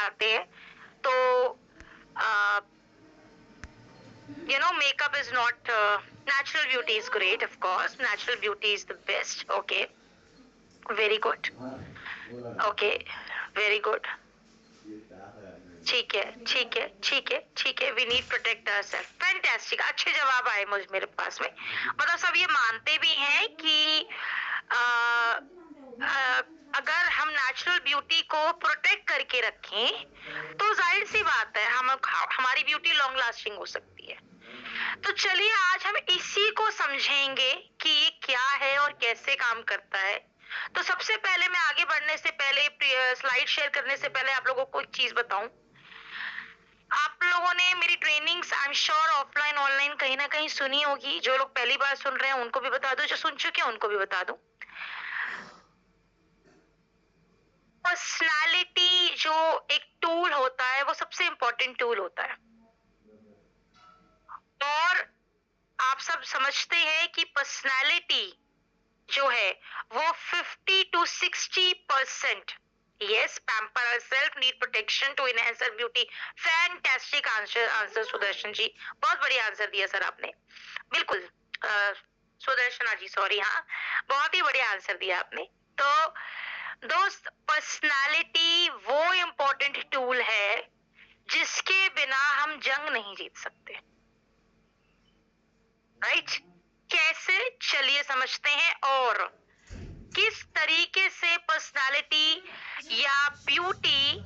आते हैं तो makeup is not natural beauty is great, of course natural beauty is the best. Okay, very good. Okay, very good. ठीक है ठीक है ठीक है ठीक है, we need protect ourself. Fantastic, अच्छे जवाब आए मुझ मेरे पास में। मतलब सब ये मानते भी हैं कि आ, आ, अगर हम नेचुरल ब्यूटी को प्रोटेक्ट करके रखें तो जाहिर सी बात है हमारी ब्यूटी लॉन्ग लास्टिंग हो सकती है। तो चलिए आज हम इसी को समझेंगे कि ये क्या है और कैसे काम करता है। तो सबसे पहले मैं आगे बढ़ने से पहले, स्लाइड शेयर करने से पहले आप लोगों को एक चीज बताऊं। आप लोगों ने मेरी trainings I am sure offline online कहीं ना कहीं सुनी होगी। जो लोग पहली बार सुन रहे हैं उनको भी बता दूं, जो सुन चुके हैं उनको भी बता दूं। पर्सनालिटी जो एक टूल होता है वो सबसे इंपॉर्टेंट टूल होता है, और आप सब समझते हैं कि पर्सनालिटी जो है वो 50 to 60%। Yes, pamper ourselves, need protection to enhance our beauty. Fantastic answer Sudarshan ji, बहुत बढ़िया आंसर दिया सर आपने, बिल्कुल सुदर्शना जी, सॉरी, हाँ बहुत ही बढ़िया आंसर दिया आपने। तो दोस्त, पर्सनालिटी वो इम्पोर्टेंट टूल है जिसके बिना हम जंग नहीं जीत सकते। राइट? कैसे, चलिए समझते हैं। और किस तरीके से पर्सनालिटी या ब्यूटी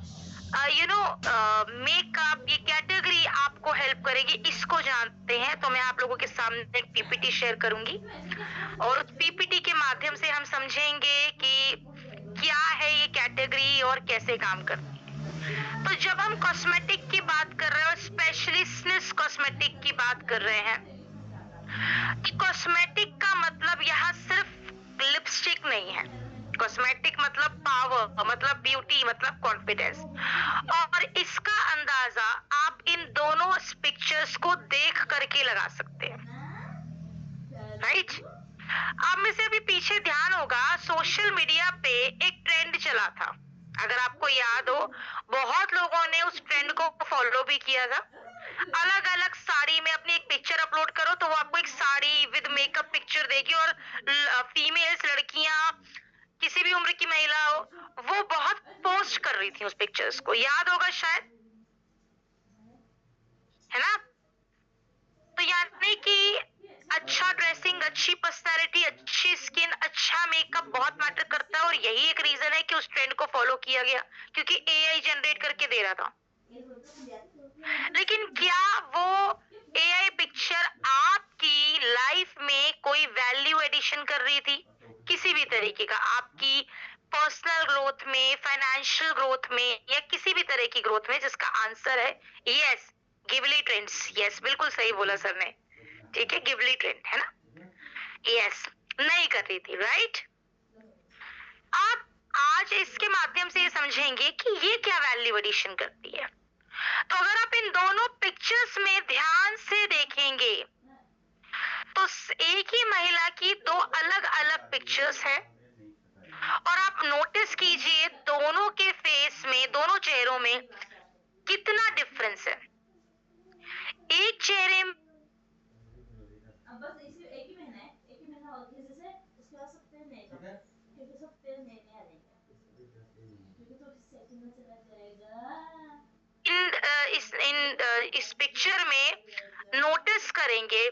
मेकअप ये कैटेगरी आपको हेल्प करेगी, इसको जानते हैं। तो मैं आप लोगों के सामने एक पीपीटी शेयर करूंगी और उस पीपीटी के माध्यम से हम समझेंगे कि क्या है ये कैटेगरी और कैसे काम करती है। तो जब हम कॉस्मेटिक की बात कर रहे हैं और स्पेशलिस्ट कॉस्मेटिक की बात कर रहे हैं, कॉस्मेटिक का मतलब यहाँ सिर्फ लिपस्टिक नहीं है। कॉस्मेटिक मतलब पावर, मतलब ब्यूटी, मतलब कॉन्फिडेंस। और इसका अंदाजा आप इन दोनों पिक्चर्स को देख करके लगा सकते हैं। राइट? आप में से अभी पीछे ध्यान होगा, सोशल मीडिया पे एक ट्रेंड चला था, अगर आपको याद हो। बहुत लोगों ने उस ट्रेंड को फॉलो भी किया था। अलग अलग साड़ी में अपनी एक पिक्चर अपलोड करो तो वो आपको एक साड़ी विद मेकअप पिक्चर देगी, और फीमेल्स, लड़कियां, किसी भी उम्र की महिला हो, वो बहुत पोस्ट कर रही थी उस पिक्चर्स को, याद होगा शायद, है ना? तो यानी कि अच्छा ड्रेसिंग, अच्छी पर्सनैलिटी, अच्छी स्किन, अच्छा मेकअप बहुत मैटर करता है। और यही एक रीजन है कि उस ट्रेंड को फॉलो किया गया, क्योंकि एआई जनरेट करके दे रहा था। लेकिन क्या वो एआई पिक्चर आपकी लाइफ में कोई वैल्यू एडिशन कर रही थी? किसी भी तरीके का, आपकी पर्सनल ग्रोथ में, फाइनेंशियल ग्रोथ में, या किसी भी तरह की ग्रोथ में? जिसका आंसर है यस, गिबली ट्रेंड्स। यस, बिल्कुल सही बोला सर ने। ठीक है, गिबली ट्रेंड है ना? यस, नहीं कर रही थी। राइट? आप आज इसके माध्यम से ये समझेंगे कि ये क्या वैल्यू एडिशन करती है। तो अगर आप इन दोनों पिक्चर्स में ध्यान से देखेंगे तो एक ही महिला की दो अलग अलग पिक्चर्स हैं, और आप नोटिस कीजिए दोनों के फेस में, दोनों चेहरों में कितना डिफरेंस है। एक चेहरे में अब बस एक ही महीना है, एक ही महीना और जैसे उसके बाद सब पेड़ नहीं जाओ, क्योंकि सब पेड़ नहीं आ जाएंगे, क्योंकि तो सेटिंग में चला जाएगा। इस पिक्चर में नोटिस करेंगे,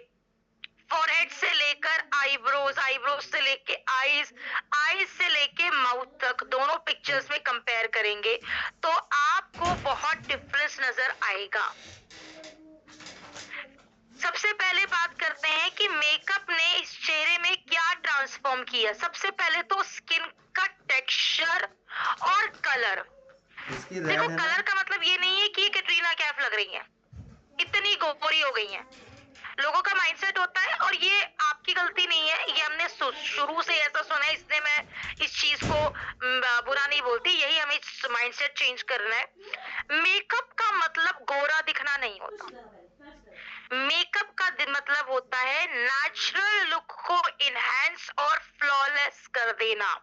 फॉरहेड से लेकर आईब्रोज, आईब्रोज से लेके आईज, आईज से लेके माउथ तक, दोनों पिक्चर्स में कंपेयर करेंगे तो आपको बहुत डिफरेंस नजर आएगा। सबसे पहले बात करते हैं कि मेकअप ने इस चेहरे में क्या ट्रांसफॉर्म किया। सबसे पहले तो स्किन का टेक्सचर और कलर। देखो, कलर का मतलब ये नहीं है कि ये कैटरीना कैफ लग रही है, इतनी गोरी हो गई है। लोगों का माइंडसेट होता है, और ये आपकी गलती नहीं है, ये हमने शुरू से ऐसा सुना है, इसलिए मैं इस चीज को बुरा नहीं बोलती। यही हमें माइंडसेट चेंज करना है। मेकअप का मतलब गोरा दिखना नहीं होता। मेकअप का मतलब होता है नेचुरल लुक को इनहेंस और फ्लॉलेस कर देना।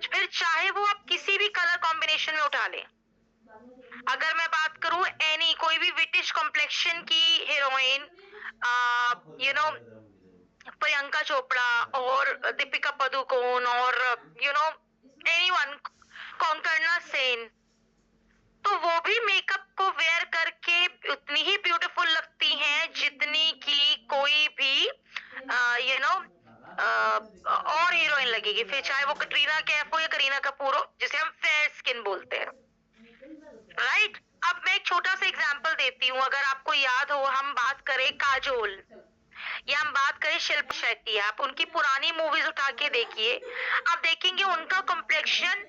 फिर चाहे वो आप किसी भी कलर कॉम्बिनेशन में उठा लें, अगर मैं बात करूं एनी कोई भी ब्रिटिश कॉम्प्लेक्शन की heroine, you know Priyanka Chopra और दीपिका पादुकोण और एनीवन, कोंकणा सेन, तो वो भी मेकअप को वेयर करके उतनी ही ब्यूटीफुल लगती हैं जितनी कि कोई भी यू नो और हीरोइन लगेगी, फिर चाहे वो कटरीना कैफ हो या करीना कपूर हो, जिसे हम फेयर स्किन बोलते हैं, राइट। अब मैं एक छोटा सा एग्जांपल देती हूँ, अगर आपको याद हो, हम बात करें काजोल या हम बात करें शिल्पा शेट्टी, आप उनकी पुरानी मूवीज उठा के देखिए, आप देखेंगे उनका कॉम्प्लेक्शन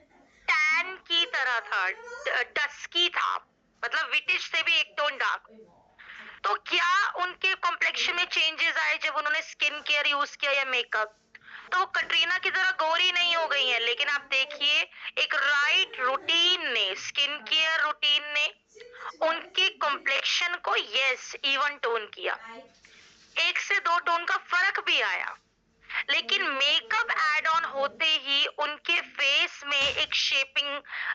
टैन की तरह था, डस्की था, मतलब ब्रिटिश से भी एक टोन डार्क। तो क्या उनके कॉम्प्लेक्शन में चेंजेस आए जब उन्होंने स्किन केयर यूज किया या मेकअप? तो वो कटरीना की तरह गोरी नहीं हो गई है, लेकिन आप देखिए एक राइट रूटीन ने, स्किन केयर रूटीन ने उनके कॉम्प्लेक्शन को यस इवन टोन किया, 1 से 2 टोन का फर्क भी आया, लेकिन मेकअप एड ऑन होते ही उनके फेस में एक शेपिंग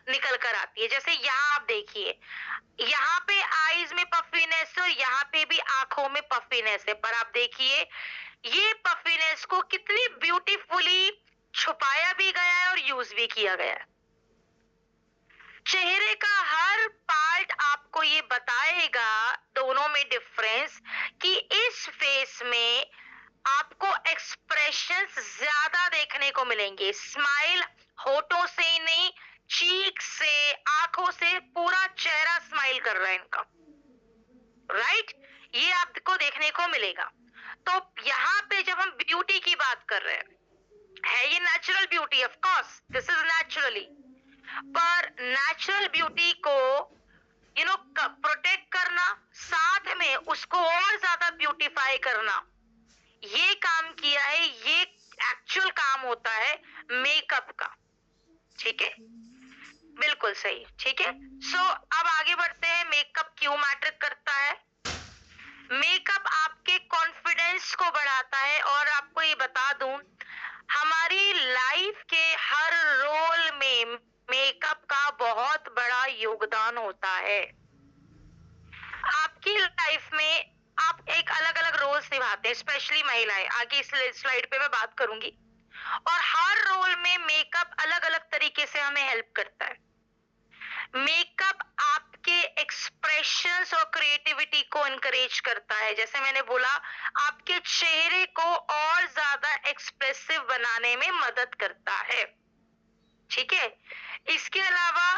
निकल कर आती है। जैसे यहाँ आप देखिए, यहाँ पे आईज में पफीनेस है और यहाँ पे भी आंखों में पफीनेस है, पर आप देखिए ये पफीनेस को कितनी ब्यूटीफुली छुपाया भी गया है और यूज भी किया गया है। चेहरे का हर पार्ट आपको ये बताएगा दोनों में डिफरेंस, कि इस फेस में आपको एक्सप्रेशंस ज्यादा देखने को मिलेंगे, स्माइल होठों से ही नहीं, चीक से, आंखों से, पूरा चेहरा स्माइल कर रहा है इनका, राइट, ये आपको देखने को मिलेगा। तो यहाँ पे जब हम ब्यूटी की बात कर रहे हैं, है ये natural beauty, of course this is naturally, पर नेचुरल ब्यूटी को प्रोटेक्ट करना, साथ में उसको और ज्यादा ब्यूटीफाई करना, ये काम किया है, ये एक्चुअल काम होता है मेकअप का, ठीक है, बिल्कुल सही, ठीक है। सो अब आगे बढ़ते हैं, मेकअप क्यों मैटर करता है। मेकअप आपके कॉन्फिडेंस को बढ़ाता है, और आपको ये बता दूं, हमारी लाइफ के हर रोल में मेकअप का बहुत बड़ा योगदान होता है। आपकी लाइफ में आप एक अलग अलग रोल्स निभाते हैं, स्पेशली महिलाएं, आगे इस स्लाइड पे मैं बात करूंगी, और हर रोल में मेकअप अलग अलग तरीके से हमें हेल्प करता है। मेकअप आपके एक्सप्रेशंस और क्रिएटिविटी को एनकरेज करता है, जैसे मैंने बोला, आपके चेहरे को और ज्यादा एक्सप्रेसिव बनाने में मदद करता है, ठीक है। इसके अलावा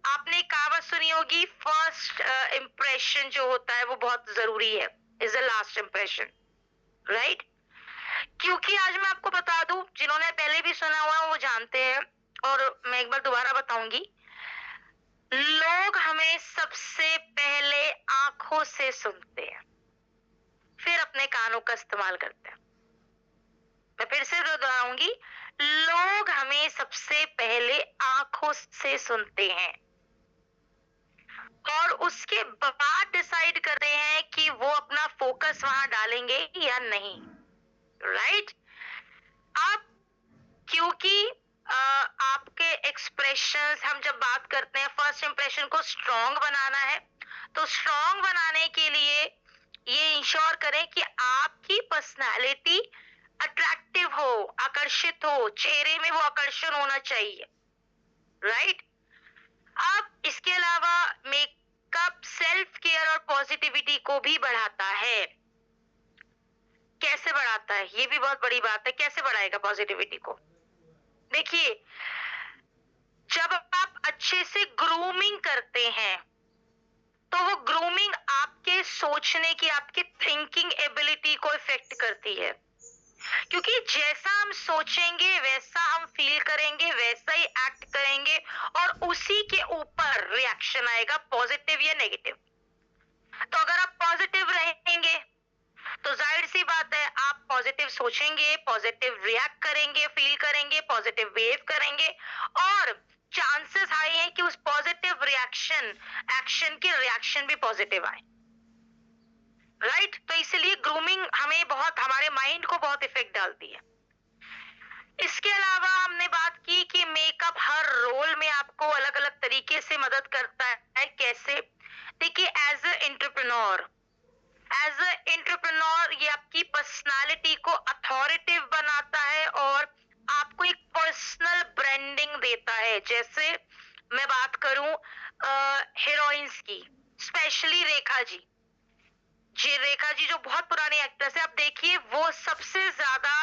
आपने कहावत सुनी होगी, फर्स्ट इंप्रेशन जो होता है वो बहुत जरूरी है, is the last impression, right. क्योंकि आज मैं आपको बता दूं, जिन्होंने पहले भी सुना हुआ है वो जानते हैं, और मैं एक बार दोबारा बताऊंगी, लोग हमें सबसे पहले आंखों से सुनते हैं, फिर अपने कानों का इस्तेमाल करते हैं। मैं फिर से दोहराऊंगी, लोग हमें सबसे पहले आंखों से सुनते हैं और उसके बाद डिसाइड करते हैं कि वो अपना फोकस वहां डालेंगे या नहीं, राइट। अब क्योंकि आपके एक्सप्रेशंस, हम जब बात करते हैं फर्स्ट इंप्रेशन को स्ट्रॉन्ग बनाना है, तो स्ट्रॉन्ग बनाने के लिए ये इंश्योर करें कि आपकी पर्सनालिटी अट्रैक्टिव हो, आकर्षित हो, चेहरे में वो आकर्षण होना चाहिए, राइट। अब इसके अलावा मेकअप सेल्फ केयर और पॉजिटिविटी को भी बढ़ाता है। कैसे बढ़ाता है, ये भी बहुत बड़ी बात है, कैसे बढ़ाएगा पॉजिटिविटी को? देखिए, जब आप अच्छे से ग्रूमिंग करते हैं, तो वो ग्रूमिंग आपके सोचने की, आपकी थिंकिंग एबिलिटी को इफेक्ट करती है, क्योंकि जैसा हम सोचेंगे वैसा हम फील करेंगे, वैसा ही एक्ट करेंगे, और उसी के ऊपर रिएक्शन आएगा, पॉजिटिव या नेगेटिव। तो अगर आप पॉजिटिव रहेंगे तो जाहिर सी बात है आप पॉजिटिव सोचेंगे, पॉजिटिव रिएक्ट करेंगे, फील करेंगे, पॉजिटिव बिहेव करेंगे, और चांसेस हाई है कि उस पॉजिटिव रिएक्शन, एक्शन की रिएक्शन भी पॉजिटिव आए, राइट। तो इसलिए ग्रूमिंग हमें बहुत, हमारे माइंड को बहुत इफेक्ट डालती है। इसके अलावा हमने बात की कि मेकअप हर रोल में आपको अलग अलग तरीके से मदद करता है कैसे। देखिए एज अ एंटरप्रेन्योर ये आपकी पर्सनालिटी को अथॉरिटिव बनाता है और आपको एक पर्सनल ब्रांडिंग देता है। जैसे मैं बात करूं हीरोइंस की, स्पेशली रेखा जी। रेखा जी जो बहुत पुरानी एक्ट्रेस है, आप देखिए वो सबसे ज्यादा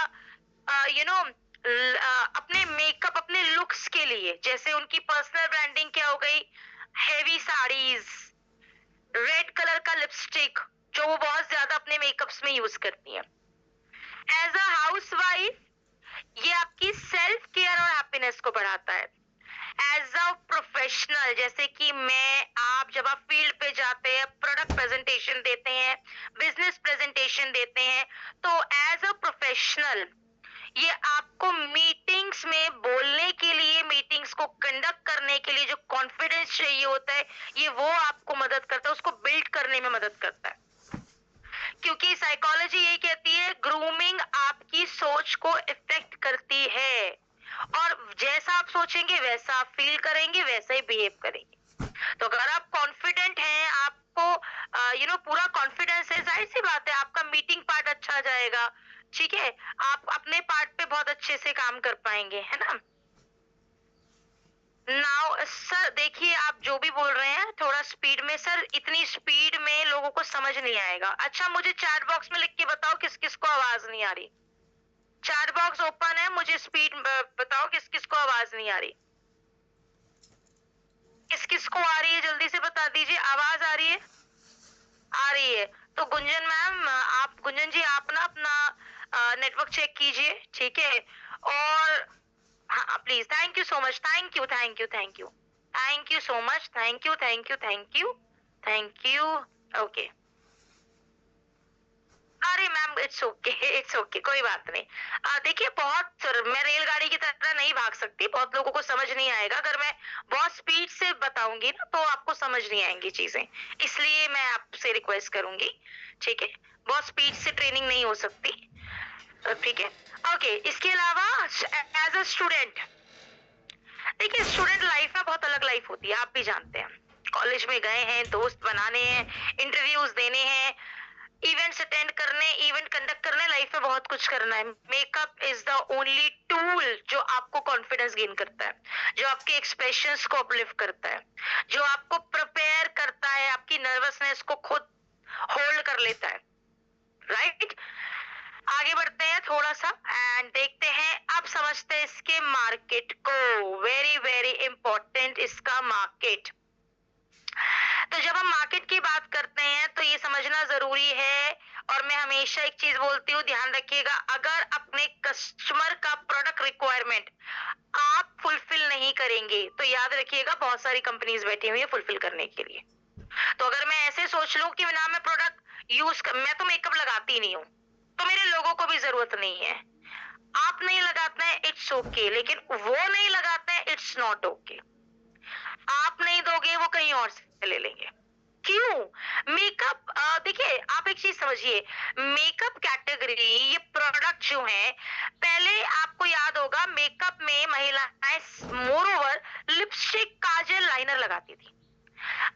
अपने मेकअप, अपने लुक्स के लिए, जैसे उनकी पर्सनल ब्रांडिंग क्या हो गई, हेवी साड़ीज, रेड कलर का लिपस्टिक जो वो बहुत ज्यादा अपने मेकअप्स में यूज करती है। एज अ हाउस वाइफ ये आपकी सेल्फ केयर और हैप्पीनेस को बढ़ाता है। एज अ प्रोफेशनल, जैसे कि मैं, आप जब आप फील्ड पे जाते हैं, प्रोडक्ट प्रेजेंटेशन देते हैं, बिजनेस प्रेजेंटेशन देते हैं, तो एज अ प्रोफेशनल ये आपको मीटिंग्स में बोलने के लिए, मीटिंग्स को कंडक्ट करने के लिए जो कॉन्फिडेंस चाहिए होता है, ये वो आपको मदद करता है, उसको बिल्ड करने में मदद करता है। क्योंकि साइकोलॉजी यही कहती है, ग्रूमिंग आपकी सोच को इफेक्ट करती है और जैसा आप सोचेंगे वैसा आप फील करेंगे, वैसा ही बिहेव करेंगे। तो अगर आप कॉन्फिडेंट हैं, आपको पूरा कॉन्फिडेंस है, जाहिर सी बात है आपका मीटिंग पार्ट अच्छा जाएगा। ठीक है, आप अपने पार्ट पे बहुत अच्छे से काम कर पाएंगे, है ना। नाउ सर देखिए, आप जो भी बोल रहे हैं थोड़ा स्पीड में, सर इतनी स्पीड में लोगों को समझ नहीं आएगा। अच्छा, मुझे चैट बॉक्स में लिख के बताओ किस किस को आवाज नहीं आ रही। चैट बॉक्स ओपन है, मुझे स्पीड बताओ किस किस को आवाज नहीं आ रही, किस किस को आ रही है, जल्दी से बता दीजिए। आवाज आ रही है? आ रही है। तो गुंजन मैम, आप, गुंजन जी आप ना अपना नेटवर्क चेक कीजिए, ठीक है। और हाँ please, thank you so much, thank you thank you thank you thank you so much, thank you thank you thank you thank you. Okay, अरे ma'am it's okay, it's okay, कोई बात नहीं। देखिए बहुत, मैं रेलगाड़ी की तरह नहीं भाग सकती, बहुत लोगों को समझ नहीं आएगा। अगर मैं बहुत स्पीड से बताऊंगी ना तो आपको समझ नहीं आएंगी चीजें, इसलिए मैं आपसे रिक्वेस्ट करूंगी, ठीक है। बहुत स्पीड से ट्रेनिंग नहीं हो सकती, ठीक है। ओके, इसके अलावा एज अ स्टूडेंट, देखिए स्टूडेंट लाइफ में बहुत अलग लाइफ होती है, आप भी जानते हैं। कॉलेज में गए हैं, दोस्त बनाने हैं, इंटरव्यूज देने हैं, इवेंट्स अटेंड करने, इवेंट कंडक्ट करने, लाइफ में बहुत कुछ करना है। Makeup is the only tool जो आपको कॉन्फिडेंस गेन करता है, जो आपके एक्सप्रेशंस को अपलिफ्ट करता है, जो आपको प्रिपेयर करता है, आपकी नर्वसनेस को खुद होल्ड कर लेता है, राइट। आगे बढ़ते हैं थोड़ा सा एंड देखते हैं, अब समझते हैं इसके मार्केट को। वेरी वेरी इंपॉर्टेंट इसका मार्केट। तो जब हम मार्केट की बात करते हैं तो ये समझना जरूरी है, और मैं हमेशा एक चीज बोलती हूँ, ध्यान रखिएगा, अगर अपने कस्टमर का प्रोडक्ट रिक्वायरमेंट आप फुलफिल नहीं करेंगे तो याद रखिएगा बहुत सारी कंपनीज बैठी हुई है फुलफिल करने के लिए। तो अगर मैं ऐसे सोच लूं कि ना मैं प्रोडक्ट मैं तो मेकअप लगाती नहीं हूँ, तो मेरे लोगों को भी जरूरत नहीं है। आप नहीं लगाते हैं इट्स ओके, लेकिन वो नहीं लगाते हैं इट्स नॉट ओके। आप नहीं दोगे वो कहीं और से ले लेंगे। क्यों? मेकअप, देखिए आप एक चीज समझिए, मेकअप कैटेगरी, ये प्रोडक्ट जो है, पहले आपको याद होगा मेकअप में महिलाएं मोर ओवर लिपस्टिक, काजल, लाइनर लगाती थी।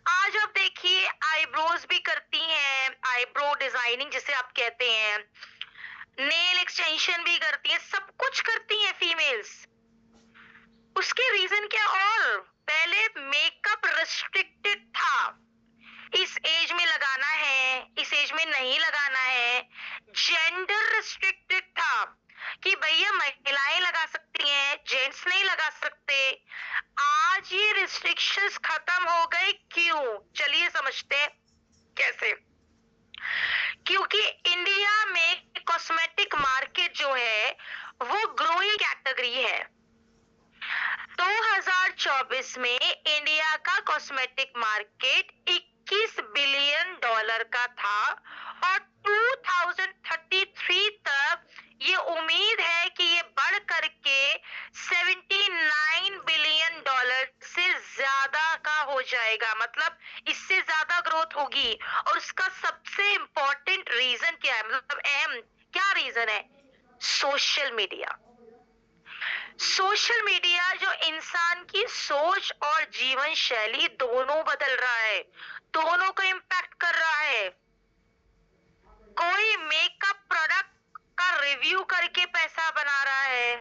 आज आप देखिए आईब्रोज भी करती हैं, आईब्रो डिजाइनिंग जिसे आप कहते हैं, नेल एक्सटेंशन भी करती है, सब कुछ करती हैं फीमेल्स। उसके रीजन क्या? और पहले मेकअप रिस्ट्रिक्टेड था, इस एज में लगाना है, इस एज में नहीं लगाना है। जेंडर रिस्ट्रिक्टेड था कि भैया महिलाएं लगा सकती हैं, जेंट्स नहीं लगा सकते। आज ये रिस्ट्रिक्शंस खत्म हो गए, क्यों? चलिए समझते हैं कैसे। क्योंकि इंडिया में कॉस्मेटिक मार्केट जो है वो ग्रोइंग कैटेगरी है। 2024 में इंडिया का कॉस्मेटिक मार्केट 21 बिलियन डॉलर का था और 2033 तक ये उम्मीद है कि ये बढ़ करके 79 बिलियन डॉलर से ज्यादा का हो जाएगा, मतलब इससे ज्यादा ग्रोथ होगी। और उसका सबसे इंपॉर्टेंट रीजन क्या है, मतलब अहम क्या रीजन है? Social media. सोशल मीडिया जो इंसान की सोच और जीवन शैली दोनों बदल रहा है, दोनों को इम्पैक्ट कर रहा है। कोई मेकअप प्रोडक्ट का रिव्यू करके पैसा बना रहा है,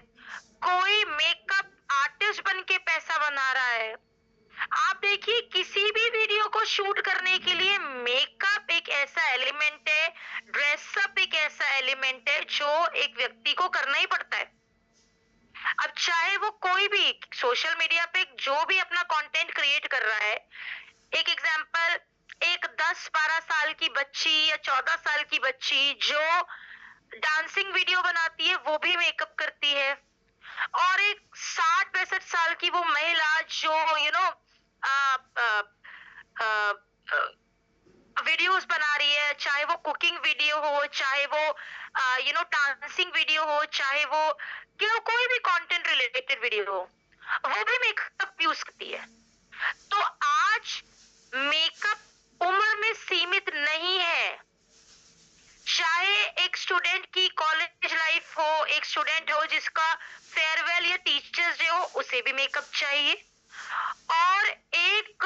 कोई मेकअप आर्टिस्ट बन के पैसा बना रहा है। आप देखिए, किसी भी वीडियो को शूट करने के लिए मेकअप एक ऐसा एलिमेंट है, ड्रेसअप एक ऐसा एलिमेंट है जो एक व्यक्ति को करना ही पड़ता है। अब चाहे वो कोई भी सोशल मीडिया पे जो भी अपना कंटेंट क्रिएट कर रहा है, एक एग्जांपल, एक 10-12 साल की बच्ची या 14 साल की बच्ची जो डांसिंग वीडियो बनाती है वो भी मेकअप करती है, और एक 60-65 साल की वो महिला जो वीडियोस बना रही है, चाहे वो कुकिंग वीडियो हो, चाहे वो डांसिंग वीडियो हो, चाहे वो कोई भी कंटेंट रिलेटेड वीडियो हो, वो भी मेकअप यूज करती है। तो आज मेकअप उम्र में सीमित नहीं है। चाहे एक स्टूडेंट की कॉलेज लाइफ हो, एक स्टूडेंट हो जिसका फेयरवेल या टीचर्स डे हो, उसे भी मेकअप चाहिए, और एक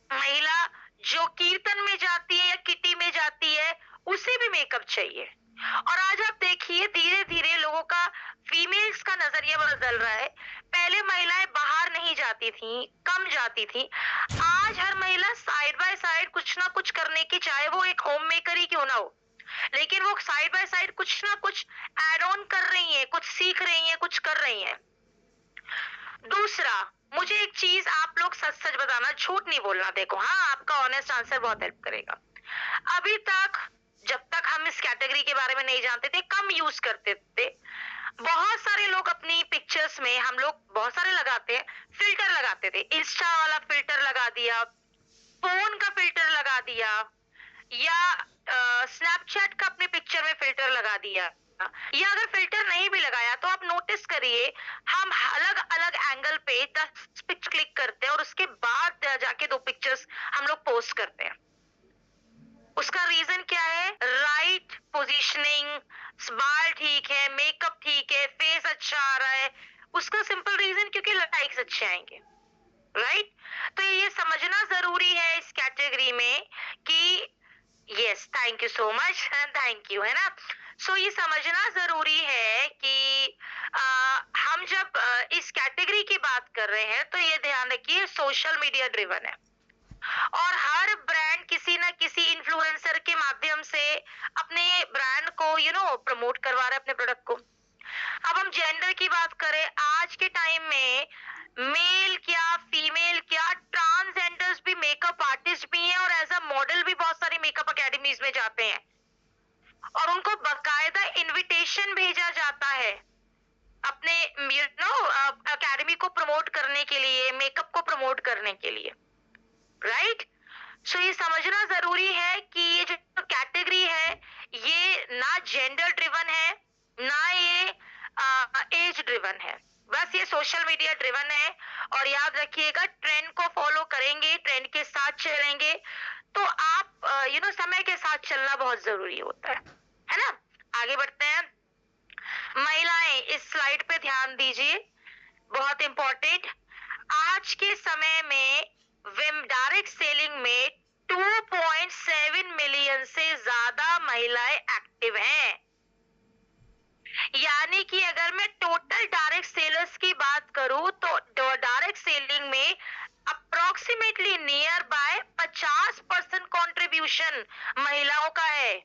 महिला जो कीर्तन में जाती है या किटी में जाती है, उसे भी मेकअप चाहिए। और आज आप देखिए, धीरे धीरे लोगों का, फीमेल्स का नजरिया बदल रहा है। पहले महिलाएं बाहर नहीं जाती थी, कम जाती थी। आज हर महिला साइड बाय साइड कुछ ना कुछ करने की, चाहे वो एक होम मेकर ही क्यों ना हो, लेकिन वो साइड बाय साइड कुछ ना कुछ एड ऑन कर रही है, कुछ सीख रही है, कुछ कर रही है। दूसरा, मुझे एक चीज आप लोग सच सच बताना, झूठ नहीं बोलना। देखो, हाँ, आपका ऑनेस्ट आंसर बहुत हेल्प करेगा। अभी तक, जब तक हम इस कैटेगरी के बारे में नहीं जानते थे, कम यूज करते थे, बहुत सारे लोग अपनी पिक्चर्स में, हम लोग बहुत सारे लगाते हैं, फिल्टर लगाते थे। इंस्टा वाला फिल्टर लगा दिया, फोन का फिल्टर लगा दिया, या स्नैपचैट का अपने पिक्चर में फिल्टर लगा दिया, या अगर फिल्टर नहीं भी लगाया तो आप नोटिस करिए, हम अलग अलग एंगल पे 10 पिक्स क्लिक करते हैं और उसके बाद जाके 2 पिक्चर्स हम लोग पोस्ट करते हैं। उसका रीजन क्या है? राइट पोजीशनिंग, बाल ठीक है, मेकअप ठीक है, फेस अच्छा आ रहा है। उसका सिंपल रीजन, क्योंकि लाइक्स अच्छे आएंगे, राइट? तो ये समझना जरूरी है इस कैटेगरी में कि yes, thank you so much, thank you, है ना? सो ये समझना जरूरी है कि हम जब इस कैटेगरी की बात कर रहे हैं तो ये ध्यान रखिए, सोशल मीडिया ड्रिवन है, और हर ब्रांड किसी ना किसी इन्फ्लुएंसर के माध्यम से अपने ब्रांड को प्रमोट करवा रहा है, अपने प्रोडक्ट को। अब हम जेंडर की बात करें, आज के टाइम में मेल क्या, फीमेल क्या, ट्रांसजेंडर्स भी मेकअप आर्टिस्ट भी हैं, और एज अ मॉडल भी बहुत सारी मेकअप अकेडमीज में जाते हैं, और उनको बकायदा इनविटेशन भेजा जाता है अपने अकेडमी को प्रमोट करने के लिए, मेकअप को प्रमोट करने के लिए, राइट? सो ये समझना जरूरी है कि ये जो कैटेगरी है, ये ना जेंडर ड्रिवन है, ना ये एज ड्रिवन है, बस ये सोशल मीडिया ड्रिवन है। और याद रखिएगा, ट्रेंड को फॉलो करेंगे, ट्रेंड के साथ चलेंगे, तो आप समय के साथ चलना बहुत जरूरी होता है ना? आगे बढ़ते हैं। महिलाएं, इस स्लाइड पे ध्यान दीजिए, बहुत इंपॉर्टेंट। आज के समय में डायरेक्ट सेलिंग में 2.7 मिलियन से ज्यादा महिलाएं एक्टिव हैं। यानी कि अगर मैं टोटल डायरेक्ट सेलर्स की बात करूं तो डायरेक्ट सेलिंग में अप्रोक्सीमेटली नियर बाय 50% कंट्रीब्यूशन महिलाओं का है।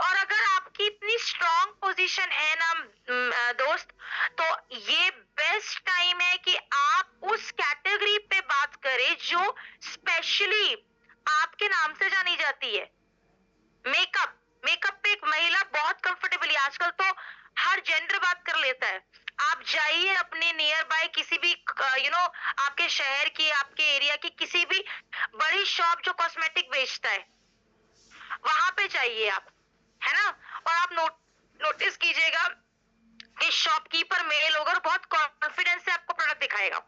और अगर आपकी इतनी स्ट्रॉन्ग पोजीशन है ना दोस्त, तो ये बेस्ट टाइम है कि आप उस कैटेगरी पे बात करें जो स्पेशली आपके नाम से जानी जाती है। मेकअप मेकअप पे एक महिला बहुत कंफर्टेबली, आजकल तो हर जेंडर बात कर लेता है। आप जाइए अपने नियर बाय किसी भी आपके शहर की, आपके एरिया की किसी भी बड़ी शॉप जो कॉस्मेटिक बेचता है, वहां पे जाइए आप, है ना? और आप नोटिस कीजिएगा कि शॉपकीपर मेल होगा और बहुत कॉन्फिडेंस से आपको प्रोडक्ट दिखाएगा।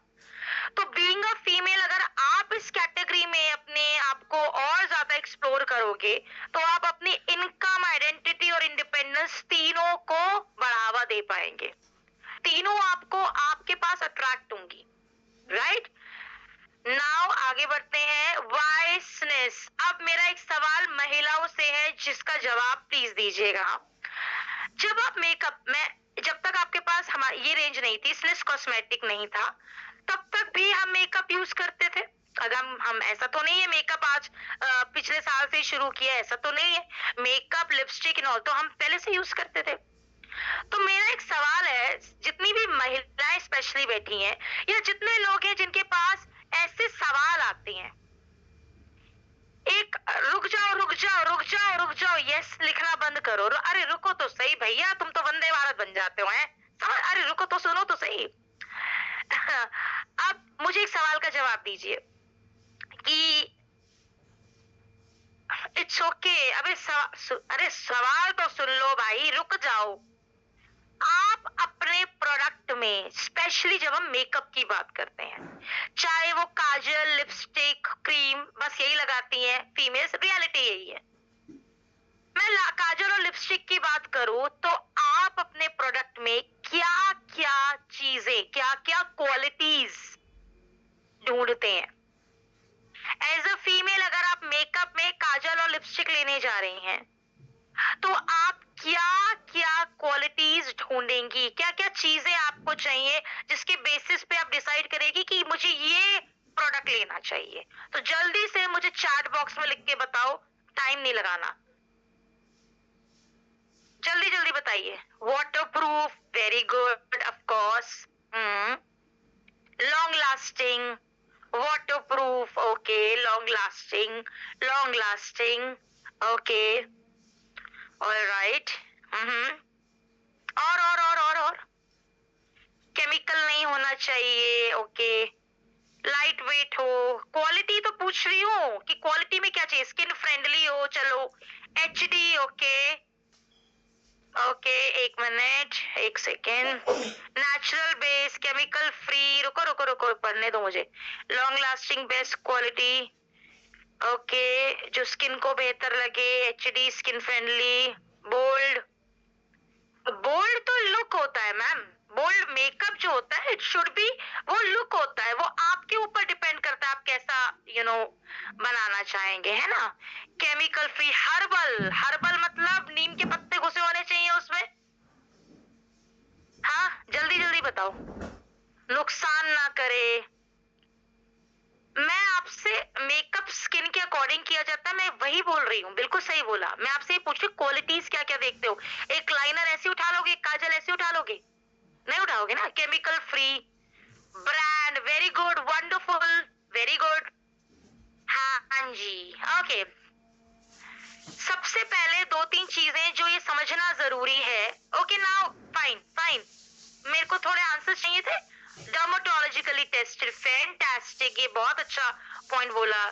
तो बीइंग अ फीमेल, अगर आप इस कैटेगरी में अपने आप को और ज्यादा एक्सप्लोर करोगे तो आप अपनी इनकम, आइडेंटिटी और इंडिपेंडेंस तीनों को बढ़ावा दे पाएंगे। तीनों आपको आपके पास अट्रैक्ट होंगी, राइट? नाउ आगे बढ़ते हैं, वाइसनेस। अब मेरा एक सवाल महिलाओं से है जिसका जवाब प्लीज दीजिएगा। जब आप मेकअप में, जब तक आपके पास हमारी ये रेंज नहीं थी, स्लिस कॉस्मेटिक नहीं था, तब तक भी हम मेकअप यूज करते थे। अगर हम ऐसा तो नहीं है मेकअप आज पिछले साल से शुरू किया, ऐसा तो नहीं है। मेकअप, लिपस्टिक एंड ऑल तो हम पहले से यूज करते थे। तो मेरा एक सवाल है, जितनी भी महिलाएं स्पेशली बैठी हैं या जितने लोग हैं जिनके पास ऐसे सवाल आते हैं, एक रुक जाओ रुक जाओ रुक जाओ रुक जाओ, यस लिखना बंद करो। अरे रुको तो सही भैया, तुम तो वंदे भारत बन जाते हो हैं। अरे रुको तो, सुनो तो सही। अब मुझे एक सवाल का जवाब दीजिए कि इट्स ओके। अरे सवाल तो सुन लो भाई, रुक जाओ। आप अपने प्रोडक्ट में, स्पेशली जब हम मेकअप की बात करते हैं, चाहे वो काजल, लिपस्टिक, क्रीम, बस यही लगाती हैं फीमेल्स, रियलिटी यही है। मैं काजल और लिपस्टिक की बात करूं तो आप अपने प्रोडक्ट में क्या क्या चीजें, क्या क्या क्वालिटीज ढूंढते हैं? एज अ फीमेल अगर आप मेकअप में काजल और लिपस्टिक लेने जा रही हैं, तो आप क्या क्या क्वालिटीज ढूंढेंगी? क्या क्या चीजें आपको चाहिए जिसके बेसिस पे आप डिसाइड करेगी कि मुझे ये प्रोडक्ट लेना चाहिए? तो जल्दी से मुझे चैट बॉक्स में लिख के बताओ, टाइम नहीं लगाना, जल्दी जल्दी बताइए। Water proof, very good, of course. Long lasting, water proof, okay, long lasting, okay, alright. और केमिकल नहीं होना चाहिए, ओके, लाइट वेट हो। क्वालिटी तो पूछ रही हूँ कि क्वालिटी में क्या चाहिए, स्किन फ्रेंडली हो, चलो एचडी, ओके ओके, एक मिनट, एक second, natural base, chemical free, रुको रुको रुको पढ़ने दो मुझे। Long lasting, best quality, okay, जो स्किन को बेहतर लगे, HD, skin friendly, bold. Bold तो लुक होता है मैम, बोल्ड मेकअप जो होता है इट शुड बी, वो लुक होता है, वो आपके ऊपर डिपेंड करता है आप कैसा बनाना चाहेंगे, है ना? केमिकल फ्री, हर्बल, हर्बल मतलब नीम के पत्ते घुसे होने चाहिए उसमें। हाँ जल्दी जल्दी बताओ, नुकसान ना करे। मैं आपसे, मेकअप स्किन के अकॉर्डिंग किया जाता है, मैं वही बोल रही हूँ, बिल्कुल सही बोला। मैं आपसे ये पूछ रही हूँ क्वालिटीज क्या क्या देखते हो? एक लाइनर ऐसे उठा लोगे, एक काजल ऐसे उठा लोगे? नहीं उठाओगे ना। Chemical free, brand, very good, wonderful, very good. हाँ जी, ओके। सबसे पहले दो तीन चीजें जो ये समझना जरूरी है। ओके नाउ फाइन फाइन, मेरे को थोड़े आंसर्स चाहिए थे। डर्माटोलॉजिकली टेस्टेड, फैंटास्टिक, ये बहुत अच्छा पॉइंट बोला।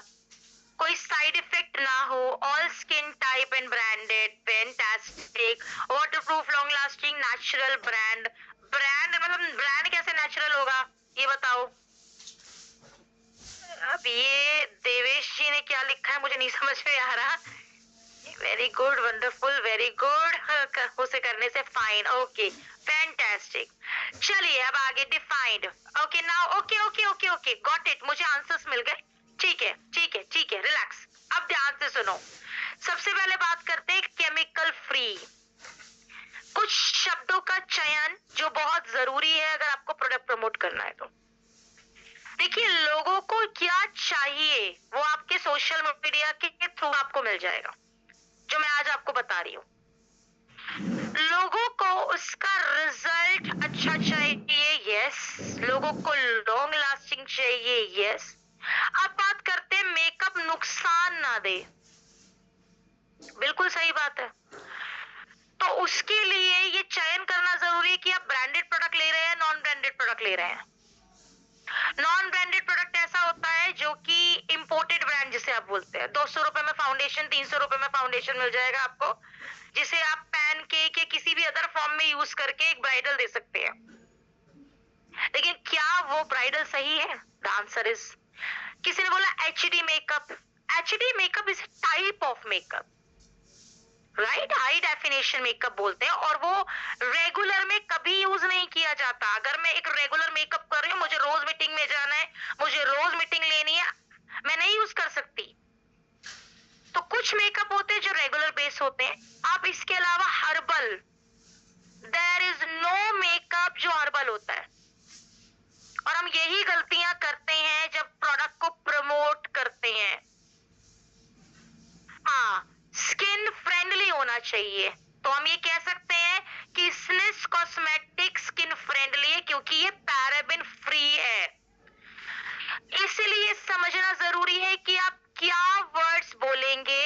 कोई साइड इफेक्ट ना हो, all skin type and branded, fantastic, waterproof, long lasting, natural, brand. Brand मतलब ब्रांड कैसे नेचुरल होगा ये बताओ? अब ये देवेश जी ने क्या लिखा है मुझे नहीं समझ में आ रहा। Very good, wonderful, very good, उसे करने से फाइन, ओके, फैंटास्टिक। चलिए अब आगे, defined, okay now, okay okay okay okay, got it, मुझे आंसर्स मिल गए। ठीक है ठीक है ठीक है, रिलैक्स। अब ध्यान से सुनो, सबसे पहले बात करते हैं केमिकल फ्री। कुछ शब्दों का चयन जो बहुत जरूरी है अगर आपको प्रोडक्ट प्रमोट करना है तो। देखिए लोगों को क्या चाहिए वो आपके सोशल मीडिया के थ्रू आपको मिल जाएगा, जो मैं आज आपको बता रही हूँ। लोगों को उसका रिजल्ट अच्छा चाहिए, यस। लोगों को लॉन्ग लास्टिंग चाहिए, यस। अब बात करते हैं मेकअप नुकसान ना दे, बिल्कुल सही बात है। तो उसके लिए ये चयन करना जरूरी है कि आप ब्रांडेड प्रोडक्ट ले रहे हैं, नॉन ब्रांडेड प्रोडक्ट ले रहे हैं। नॉन ब्रांडेड प्रोडक्ट ऐसा होता है जो कि इंपोर्टेड ब्रांड जिसे आप बोलते हैं। 200 रुपए में फाउंडेशन, 300 रुपए में फाउंडेशन मिल जाएगा आपको, जिसे आप पैन केक या किसी भी अदर फॉर्म में यूज करके एक ब्राइडल दे सकते हैं। लेकिन क्या वो ब्राइडल सही है? द आंसर इज, किसी ने बोला HD makeup. HD makeup is type of makeup, right, high definition makeup बोलते हैं, और वो रेगुलर में कभी यूज नहीं किया जाता। अगर मैं एक रेगुलर मेकअप कर रही हूँ, मुझे रोज मीटिंग में जाना है, मुझे रोज मीटिंग लेनी है, मैं नहीं यूज कर सकती। तो कुछ मेकअप होते हैं जो रेगुलर बेस होते हैं। आप इसके अलावा herbal, there is no makeup जो हर्बल होता है। और हम यही गलतियां करते हैं जब प्रोडक्ट को प्रमोट करते हैं। हाँ, स्किन फ्रेंडली होना चाहिए। तो हम ये कह सकते हैं कि स्निस कॉस्मेटिक स्किन फ्रेंडली है क्योंकि ये पैराबेन फ्री है। इसलिए समझना जरूरी है कि आप क्या वर्ड्स बोलेंगे,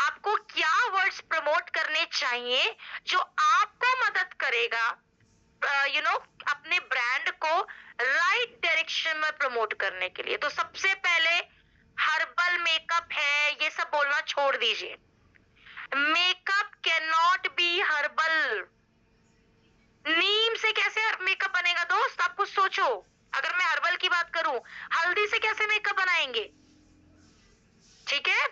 आपको क्या वर्ड्स प्रमोट करने चाहिए जो आपको मदद करेगा अपने ब्रांड को राइट डायरेक्शन में प्रमोट करने के लिए। तो सबसे पहले हर्बल मेकअप है, ये सब बोलना छोड़ दीजिए। Makeup can not be herbal. नीम से कैसे मेकअप बनेगा दोस्त, आप कुछ सोचो। अगर मैं हर्बल की बात करूं, हल्दी से कैसे मेकअप बनाएंगे? ठीक है,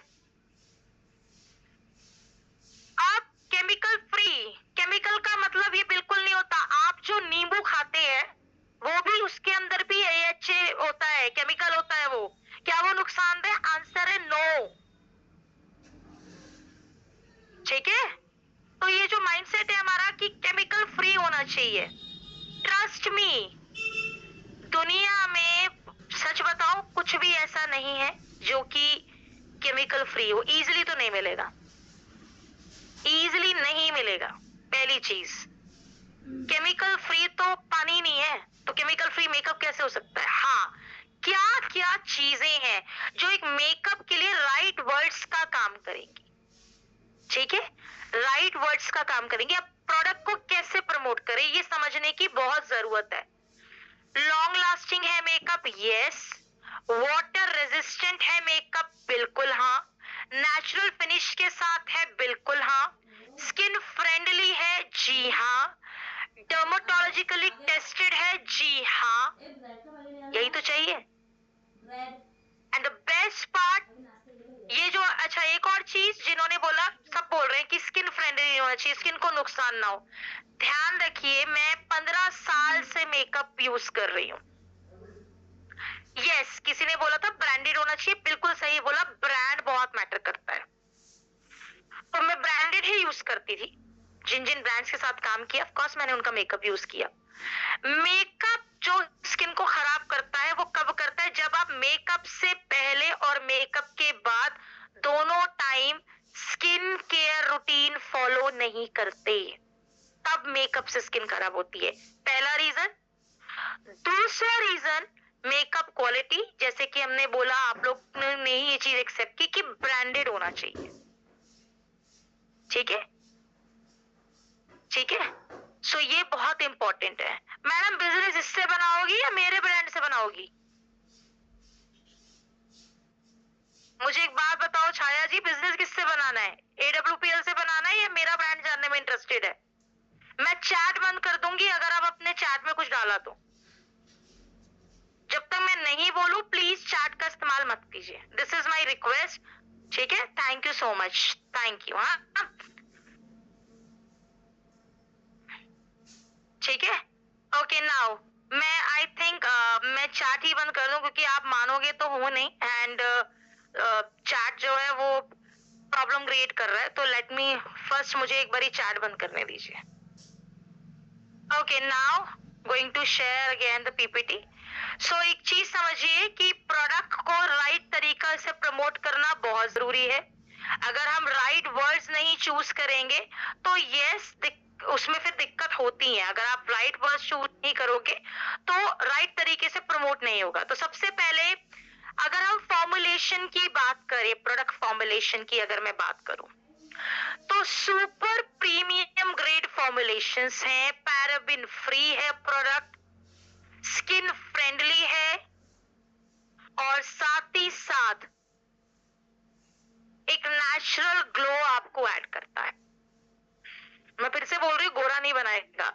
आप केमिकल फ्री, केमिकल का मतलब ये बिल्कुल नहीं होता। आप जो नींबू खाते हैं वो भी, उसके अंदर भी AHA होता है, केमिकल होता है वो। क्या वो नुकसानदेह? आंसर है नो। ठीक है, तो ये जो माइंडसेट है हमारा कि केमिकल फ्री होना चाहिए, ट्रस्ट मी, दुनिया में सच बताओ कुछ भी ऐसा नहीं है जो कि केमिकल फ्री हो। इजीली तो नहीं मिलेगा, इजीली नहीं मिलेगा। पहली चीज, केमिकल फ्री तो पानी नहीं है, तो केमिकल फ्री मेकअप कैसे हो सकता है? हाँ, क्या क्या चीजें हैं जो एक मेकअप के लिए राइट वर्ड्स का काम करेंगी। ठीक है, राइट वर्ड्स का काम करेंगे। अब प्रोडक्ट को कैसे प्रमोट करें ये समझने की बहुत जरूरत है। लॉन्ग लास्टिंग है मेकअप? यस। वाटर रेजिस्टेंट है मेकअप? बिल्कुल हाँ। नेचुरल फिनिश के साथ है? बिल्कुल हाँ। स्किन फ्रेंडली है? जी हाँ। डर्माटोलॉजिकली टेस्टेड है? जी हाँ। यही तो चाहिए। एंड द बेस्ट पार्ट, ये जो, अच्छा एक और चीज, जिन्होंने बोला, सब बोल रहे हैं कि स्किन फ्रेंडली होना चाहिए, स्किन को नुकसान ना हो। ध्यान रखिए, मैं 15 साल से मेकअप यूज कर रही हूँ। यस, किसी ने बोला था ब्रांडेड होना चाहिए, बिल्कुल सही बोला, ब्रांड बहुत मैटर करता है। तो मैं ब्रांडेड ही यूज करती थी। जिन जिन ब्रांड्स के साथ काम किया, ऑफ कोर्स मैंने उनका मेकअप यूज किया। मेकअप जो स्किन को खराब करता है वो कब करता है? जब आप मेकअप से पहले और मेकअप के बाद दोनों time skin care routine follow नहीं करते, तब मेकअप से स्किन खराब होती है। पहला रीजन। दूसरा रीजन, मेकअप क्वालिटी, जैसे कि हमने बोला, आप लोग ने ये चीज एक्सेप्ट की कि ब्रांडेड होना चाहिए। ठीक है, ठीक है, सो ये बहुत इंपॉर्टेंट है। मैडम बिजनेस इससे बनाओगी या मेरे ब्रांड से बनाओगी? मुझे एक बात बताओ छाया जी, बिजनेस किससे बनाना है? AWPL से बनाना है या मेरा ब्रांड जानने में इंटरेस्टेड है? मैं चैट बंद कर दूंगी अगर आप अपने चैट में कुछ डाला तो। जब तक मैं नहीं बोलूं प्लीज चैट का इस्तेमाल मत कीजिए, दिस इज माई रिक्वेस्ट। ठीक है, thank you so much, thank you. हाँ, ठीक है, ओके। नाउ मैं आई थिंक मैं चैट ही बंद कर दूं क्योंकि आप मानोगे तो हो नहीं, एंड चैट जो है वो प्रॉब्लम क्रिएट कर रहा है। तो लेट मी फर्स्ट, मुझे एक बारी चैट बंद करने दीजिए। Okay, now going to share again the PPT। So एक चीज समझिए कि प्रोडक्ट को राइट तरीका से प्रमोट करना बहुत जरूरी है। अगर हम राइट वर्ड्स नहीं चूज करेंगे तो यस, उसमें फिर दिक्कत होती है। अगर आप राइट वर्ड्स चूज नहीं करोगे तो राइट तरीके से प्रमोट नहीं होगा। तो सबसे पहले अगर हम फॉर्मुलेशन की बात करें, प्रोडक्ट फॉर्मुलेशन की अगर मैं बात करूं, तो सुपर प्रीमियम ग्रेड फॉर्मुलेशंस हैं, पैराबिन फ्री है प्रोडक्ट, स्किन फ्रेंडली है, और साथ ही साथ एक नेचुरल ग्लो आपको ऐड करता है। मैं फिर से बोल रही हूँ, गोरा नहीं बनाएगा।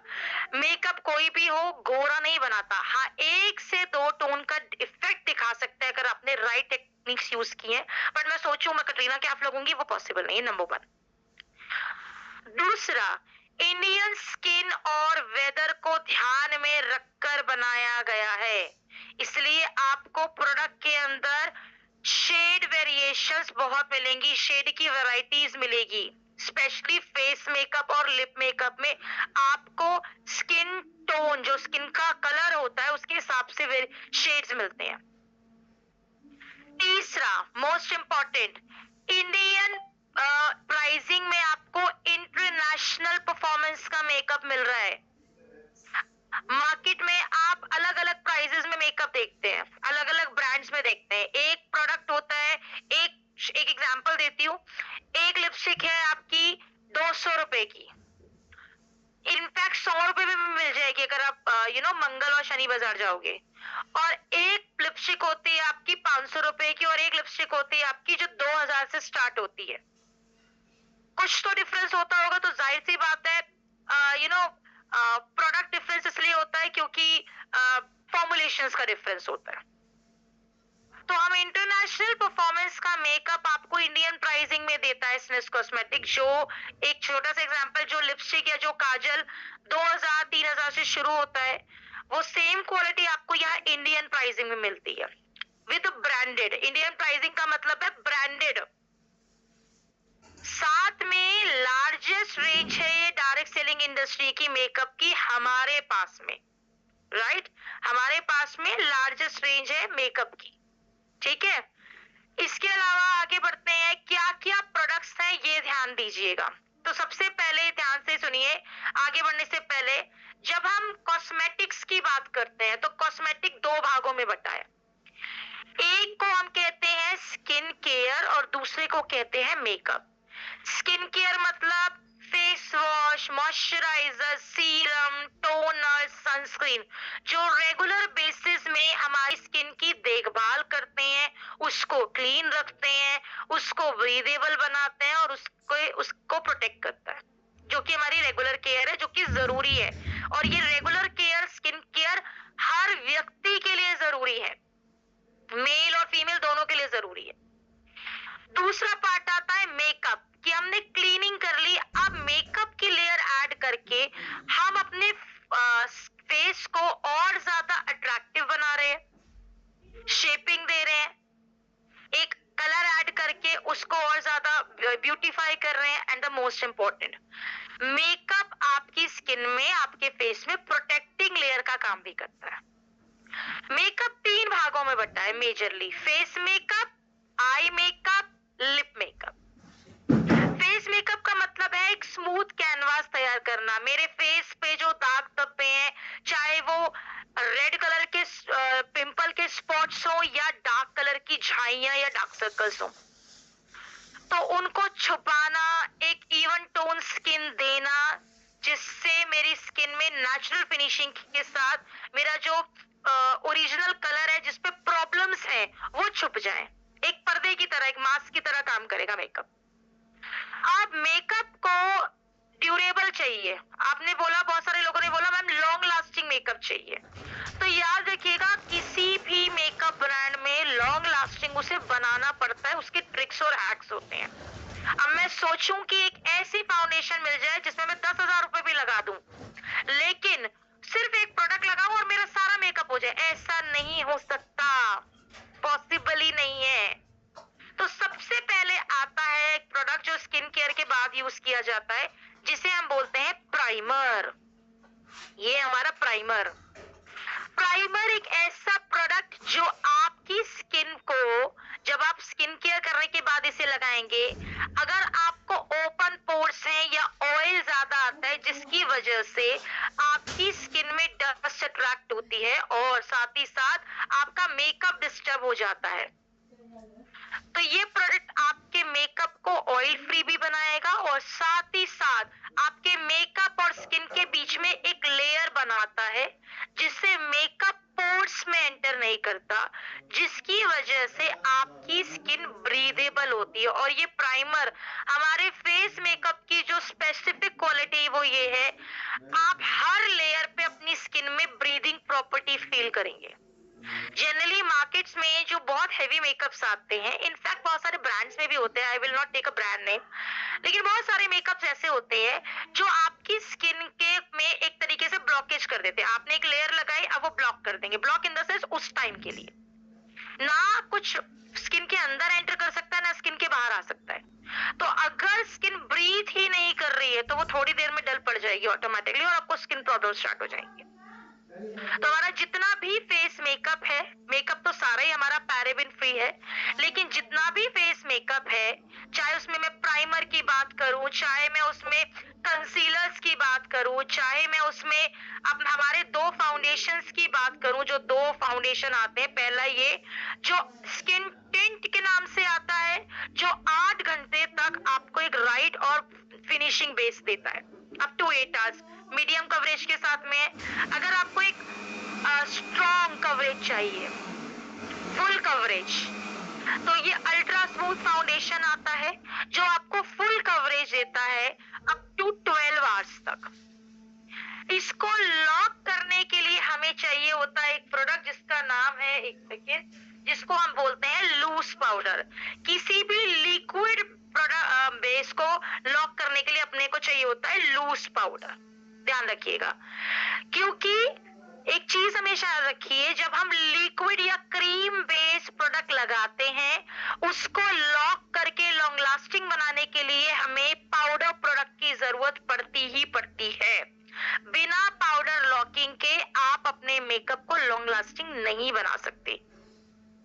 मेकअप कोई भी हो गोरा नहीं बनाता। हाँ, 1 से 2 टोन का इफेक्ट दिखा सकता है अगर आपने राइट टेक्निक्स यूज किए, बट मैं सोचूं मैं कटरीना कैफ लगूंगी, वो पॉसिबल नहीं है, नंबर 1। दूसरा, इंडियन स्किन और वेदर को ध्यान में रखकर बनाया गया है, इसलिए आपको प्रोडक्ट के अंदर शेड वेरिएशंस बहुत मिलेंगी, शेड की वैरायटीज मिलेगी। स्पेशली फेस मेकअप और लिप मेकअप में आपको स्किन टोन, जो स्किन का कलर होता है, उसके हिसाब से शेड्स मिलते हैं। तीसरा, मोस्ट इंपॉर्टेंट, इंडियन प्राइसिंग में आपको इंटरनेशनल परफॉर्मेंस का मेकअप मिल रहा है। मार्केट में आप अलग अलग प्राइसेस में मेकअप देखते हैं, अलग अलग ब्रांड्स में देखते हैं। एक प्रोडक्ट होता है, एक एग्जांपल देती हूँ, एक लिपस्टिक है आपकी 200 रुपए की, इनफैक्ट 100 रुपए में भी मिल जाएगी अगर आप मंगल और शनि बाजार जाओगे। और एक लिपस्टिक होती है आपकी 500 रुपए की, और एक लिपस्टिक होती है आपकी जो 2000 से स्टार्ट होती है। कुछ तो डिफरेंस होता होगा, तो जाहिर सी बात है प्रोडक्ट डिफरेंस इसलिए होता है क्योंकि फॉर्मुलेशंस का डिफरेंस होता है। तो हम इंटरनेशनल परफॉर्मेंस का मेकअप आपको इंडियन प्राइसिंग में देता है स्निस कॉस्मेटिक। जो एक छोटा सा एग्जांपल, जो लिपस्टिक या जो काजल 2000-3000 से शुरू होता है, वो सेम क्वालिटी आपको यहाँ इंडियन प्राइसिंग में मिलती है विद ब्रांडेड। इंडियन प्राइसिंग का मतलब है ब्रांडेड। साथ में लार्जेस्ट रेंज है ये डायरेक्ट सेलिंग इंडस्ट्री की मेकअप की हमारे पास में, राइट? हमारे पास में लार्जेस्ट रेंज है मेकअप की, ठीक है? इसके अलावा आगे बढ़ते हैं, क्या क्या प्रोडक्ट्स हैं ये ध्यान दीजिएगा। तो सबसे पहले ध्यान से सुनिए, आगे बढ़ने से पहले, जब हम कॉस्मेटिक्स की बात करते हैं तो कॉस्मेटिक दो भागों में बटा है। एक को हम कहते हैं स्किन केयर और दूसरे को कहते हैं मेकअप। स्किन केयर मतलब face wash, moisturiser, serum, toner, sunscreen, जो रेगुलर बेसिस में हमारी स्किन की देखभाल करते हैं, उसको क्लीन रखते हैं, उसको ब्रीदेबल बनाते हैं और उसको प्रोटेक्ट करता है, जो कि हमारी रेगुलर केयर है, जो कि जरूरी है। और ये रेगुलर केयर, स्किन केयर हर व्यक्ति के लिए जरूरी है, मेल और फीमेल दोनों के लिए जरूरी है। दूसरा पार्ट आता है मेकअप, कि हमने क्लीनिंग कर ली, अब मेकअप की लेयर ऐड करके हम अपने फेस को और ज्यादा अट्रैक्टिव बना रहे हैं, शेपिंग दे रहे हैं, एक कलर ऐड करके उसको और ज्यादा ब्यूटीफाई कर रहे हैं। And the most important, makeup आपकी स्किन में, आपके फेस में प्रोटेक्टिंग लेयर का काम भी करता है। मेकअप तीन भागों में बटा है majorly: face makeup, eye makeup, lip makeup. Face makeup का मतलब है एक स्मूथ कैनवास तैयार करना। मेरे फेस पे जो दाग धब्बे हैं, चाहे वो रेड कलर के पिंपल के स्पॉट्स हो या डार्क कलर की झाइयां या डार्क सर्कल्स हो, तो उनको छुपाना, एक इवन टोन स्किन देना, जिससे मेरी स्किन में नेचुरल फिनिशिंग के साथ मेरा जो ओरिजिनल कलर है, जिसपे प्रॉब्लम्स हैं, वो छुप जाए। एक पर्दे की तरह, एक मास्क की तरह काम करेगा मेकअप। अब मेकअप को ड्यूरेबल चाहिए। आपने बोला, बहुत सारे लोगों ने बोला मैम लॉन्ग लास्टिंग मेकअप चाहिए, तो याद रखिएगा किसी भी मेकअप ब्रांड में लॉन्ग लास्टिंग उसे बनाना पड़ता है, उसके ट्रिक्स और हैक्स होते हैं। अब मैं सोचूं कि एक ऐसी फाउंडेशन मिल जाए जिसमें मैं 10,000 रुपए भी लगा दूं, लेकिन सिर्फ एक प्रोडक्ट लगाऊं और मेरा सारा मेकअप हो जाए, ऐसा नहीं हो सकता, पॉसिबल ही नहीं है। तो सबसे पहले आता है एक प्रोडक्ट जो स्किन केयर के बाद यूज किया जाता है, जिसे हम बोलते हैं प्राइमर। ये हमारा प्राइमर। प्राइमर एक ऐसा प्रोडक्ट जो आपकी स्किन को, जब आप स्किन केयर करने के बाद इसे लगाएंगे, अगर आपको ओपन पोर्स हैं या ऑयल ज्यादा आता है जिसकी वजह से आपकी स्किन में डस्ट अट्रैक्ट होती है और साथ ही साथ आपका मेकअप डिस्टर्ब हो जाता है, तो ये प्रोडक्ट आपके मेकअप को ऑयल फ्री भी बनाएगा और साथ ही साथ आपके मेकअप और स्किन के बीच में एक लेयर बनाता है, जिससे मेकअप पोर्स में एंटर नहीं करता, जिसकी वजह से आपकी स्किन ब्रीदेबल होती है। और ये प्राइमर, हमारे फेस मेकअप की जो स्पेसिफिक क्वालिटी वो ये है, आप हर लेयर पे अपनी स्किन में ब्रीदिंग प्रॉपर्टी फील करेंगे। जनरली मार्केट्स में जो बहुत हेवी मेकअप्स आते हैं, इनफैक्ट बहुत सारे ब्रांड्स में भी होते हैं, I will not take a brand name, लेकिन बहुत सारे मेकअप्स ऐसे होते हैं जो आपकी स्किन के में एक तरीके से ब्लॉकेज कर देते हैं। आपने एक लेयर लगाई, अब वो ब्लॉक कर देंगे, ब्लॉक इन द सेंस उस टाइम के लिए, ना कुछ स्किन के अंदर एंटर कर सकता है ना स्किन के बाहर आ सकता है। तो अगर स्किन ब्रीथ ही नहीं कर रही है तो वो थोड़ी देर में डल पड़ जाएगी ऑटोमेटिकली और आपको स्किन प्रॉब्लम स्टार्ट हो जाएंगे। तो हमारा जितना भी फेस मेकअप है, मेकअप तो सारा ही हमारा पैराबेन फ्री है, लेकिन जितना भी फेस मेकअप है, चाहे उसमें मैं प्राइमर की बात करूं, चाहे मैं उसमें कंसीलर्स की बात करूं, चाहे मैं उसमें अब हमारे 2 फाउंडेशंस की बात करूं, जो 2 फाउंडेशन आते हैं। पहला ये जो स्किन टिंट के नाम से आता है, जो 8 घंटे तक आपको एक राइट और फिनिशिंग बेस देता है, up to 8 hours medium coverage के साथ में है। अगर आपको एक स्ट्रॉन्ग कवरेज चाहिए, फुल कवरेज, तो ये अल्ट्रा स्मूथ फाउंडेशन आता है जो आपको फुल कवरेज देता है अप टू 12 आवर्स तक। इसको लॉक करने के लिए हमें चाहिए होता है एक प्रोडक्ट जिसका नाम है, एक सेकेंड, जिसको हम बोलते हैं लूज पाउडर। किसी भी लिक्विड प्रोडक्ट बेस को लॉक करने के लिए अपने को चाहिए होता है लूज पाउडर। ध्यान रखिएगा, क्योंकि एक चीज हमेशा याद रखिए, जब हम लिक्विड या क्रीम बेस्ड प्रोडक्ट लगाते हैं, उसको लॉक करके लॉन्ग लास्टिंग बनाने के लिए हमें पाउडर प्रोडक्ट की जरूरत पड़ती ही पड़ती है। बिना पाउडर लॉकिंग के आप अपने मेकअप को लॉन्ग लास्टिंग नहीं बना सकते,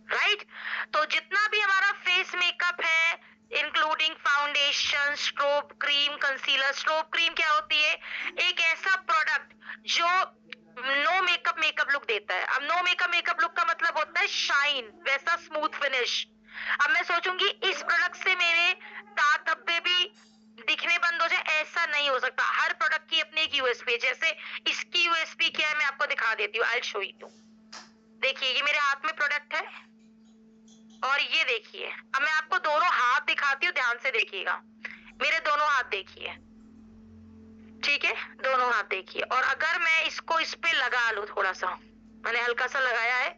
राइट? तो जितना भी हमारा फेस मेकअप है, including foundation, strobe cream, concealer. Strobe cream क्या होती है? एक ऐसा प्रोडक्ट जो नो मेकअप मेकअप लुक देता है। अब नो मेकअप मेकअप लुक का मतलब होता है शाइन, वैसा स्मूथ फिनिश। अब मैं सोचूंगी इस प्रोडक्ट से मेरे दांत धब्बे भी दिखने बंद हो जाए, ऐसा नहीं हो सकता। हर प्रोडक्ट की अपनी एक यूएसपी है। जैसे इसकी यूएसपी क्या है मैं आपको दिखा देती हूँ, आई शो यू। देखिए ये मेरे हाथ में प्रोडक्ट है और ये देखिए, अब मैं आपको दोनों हाथ दिखाती हूँ, ध्यान से देखिएगा। मेरे दोनों हाथ देखिए, ठीक है, दोनों हाथ देखिए। और अगर मैं इसको इस पे लगा लूं, थोड़ा सा मैंने हल्का सा लगाया है,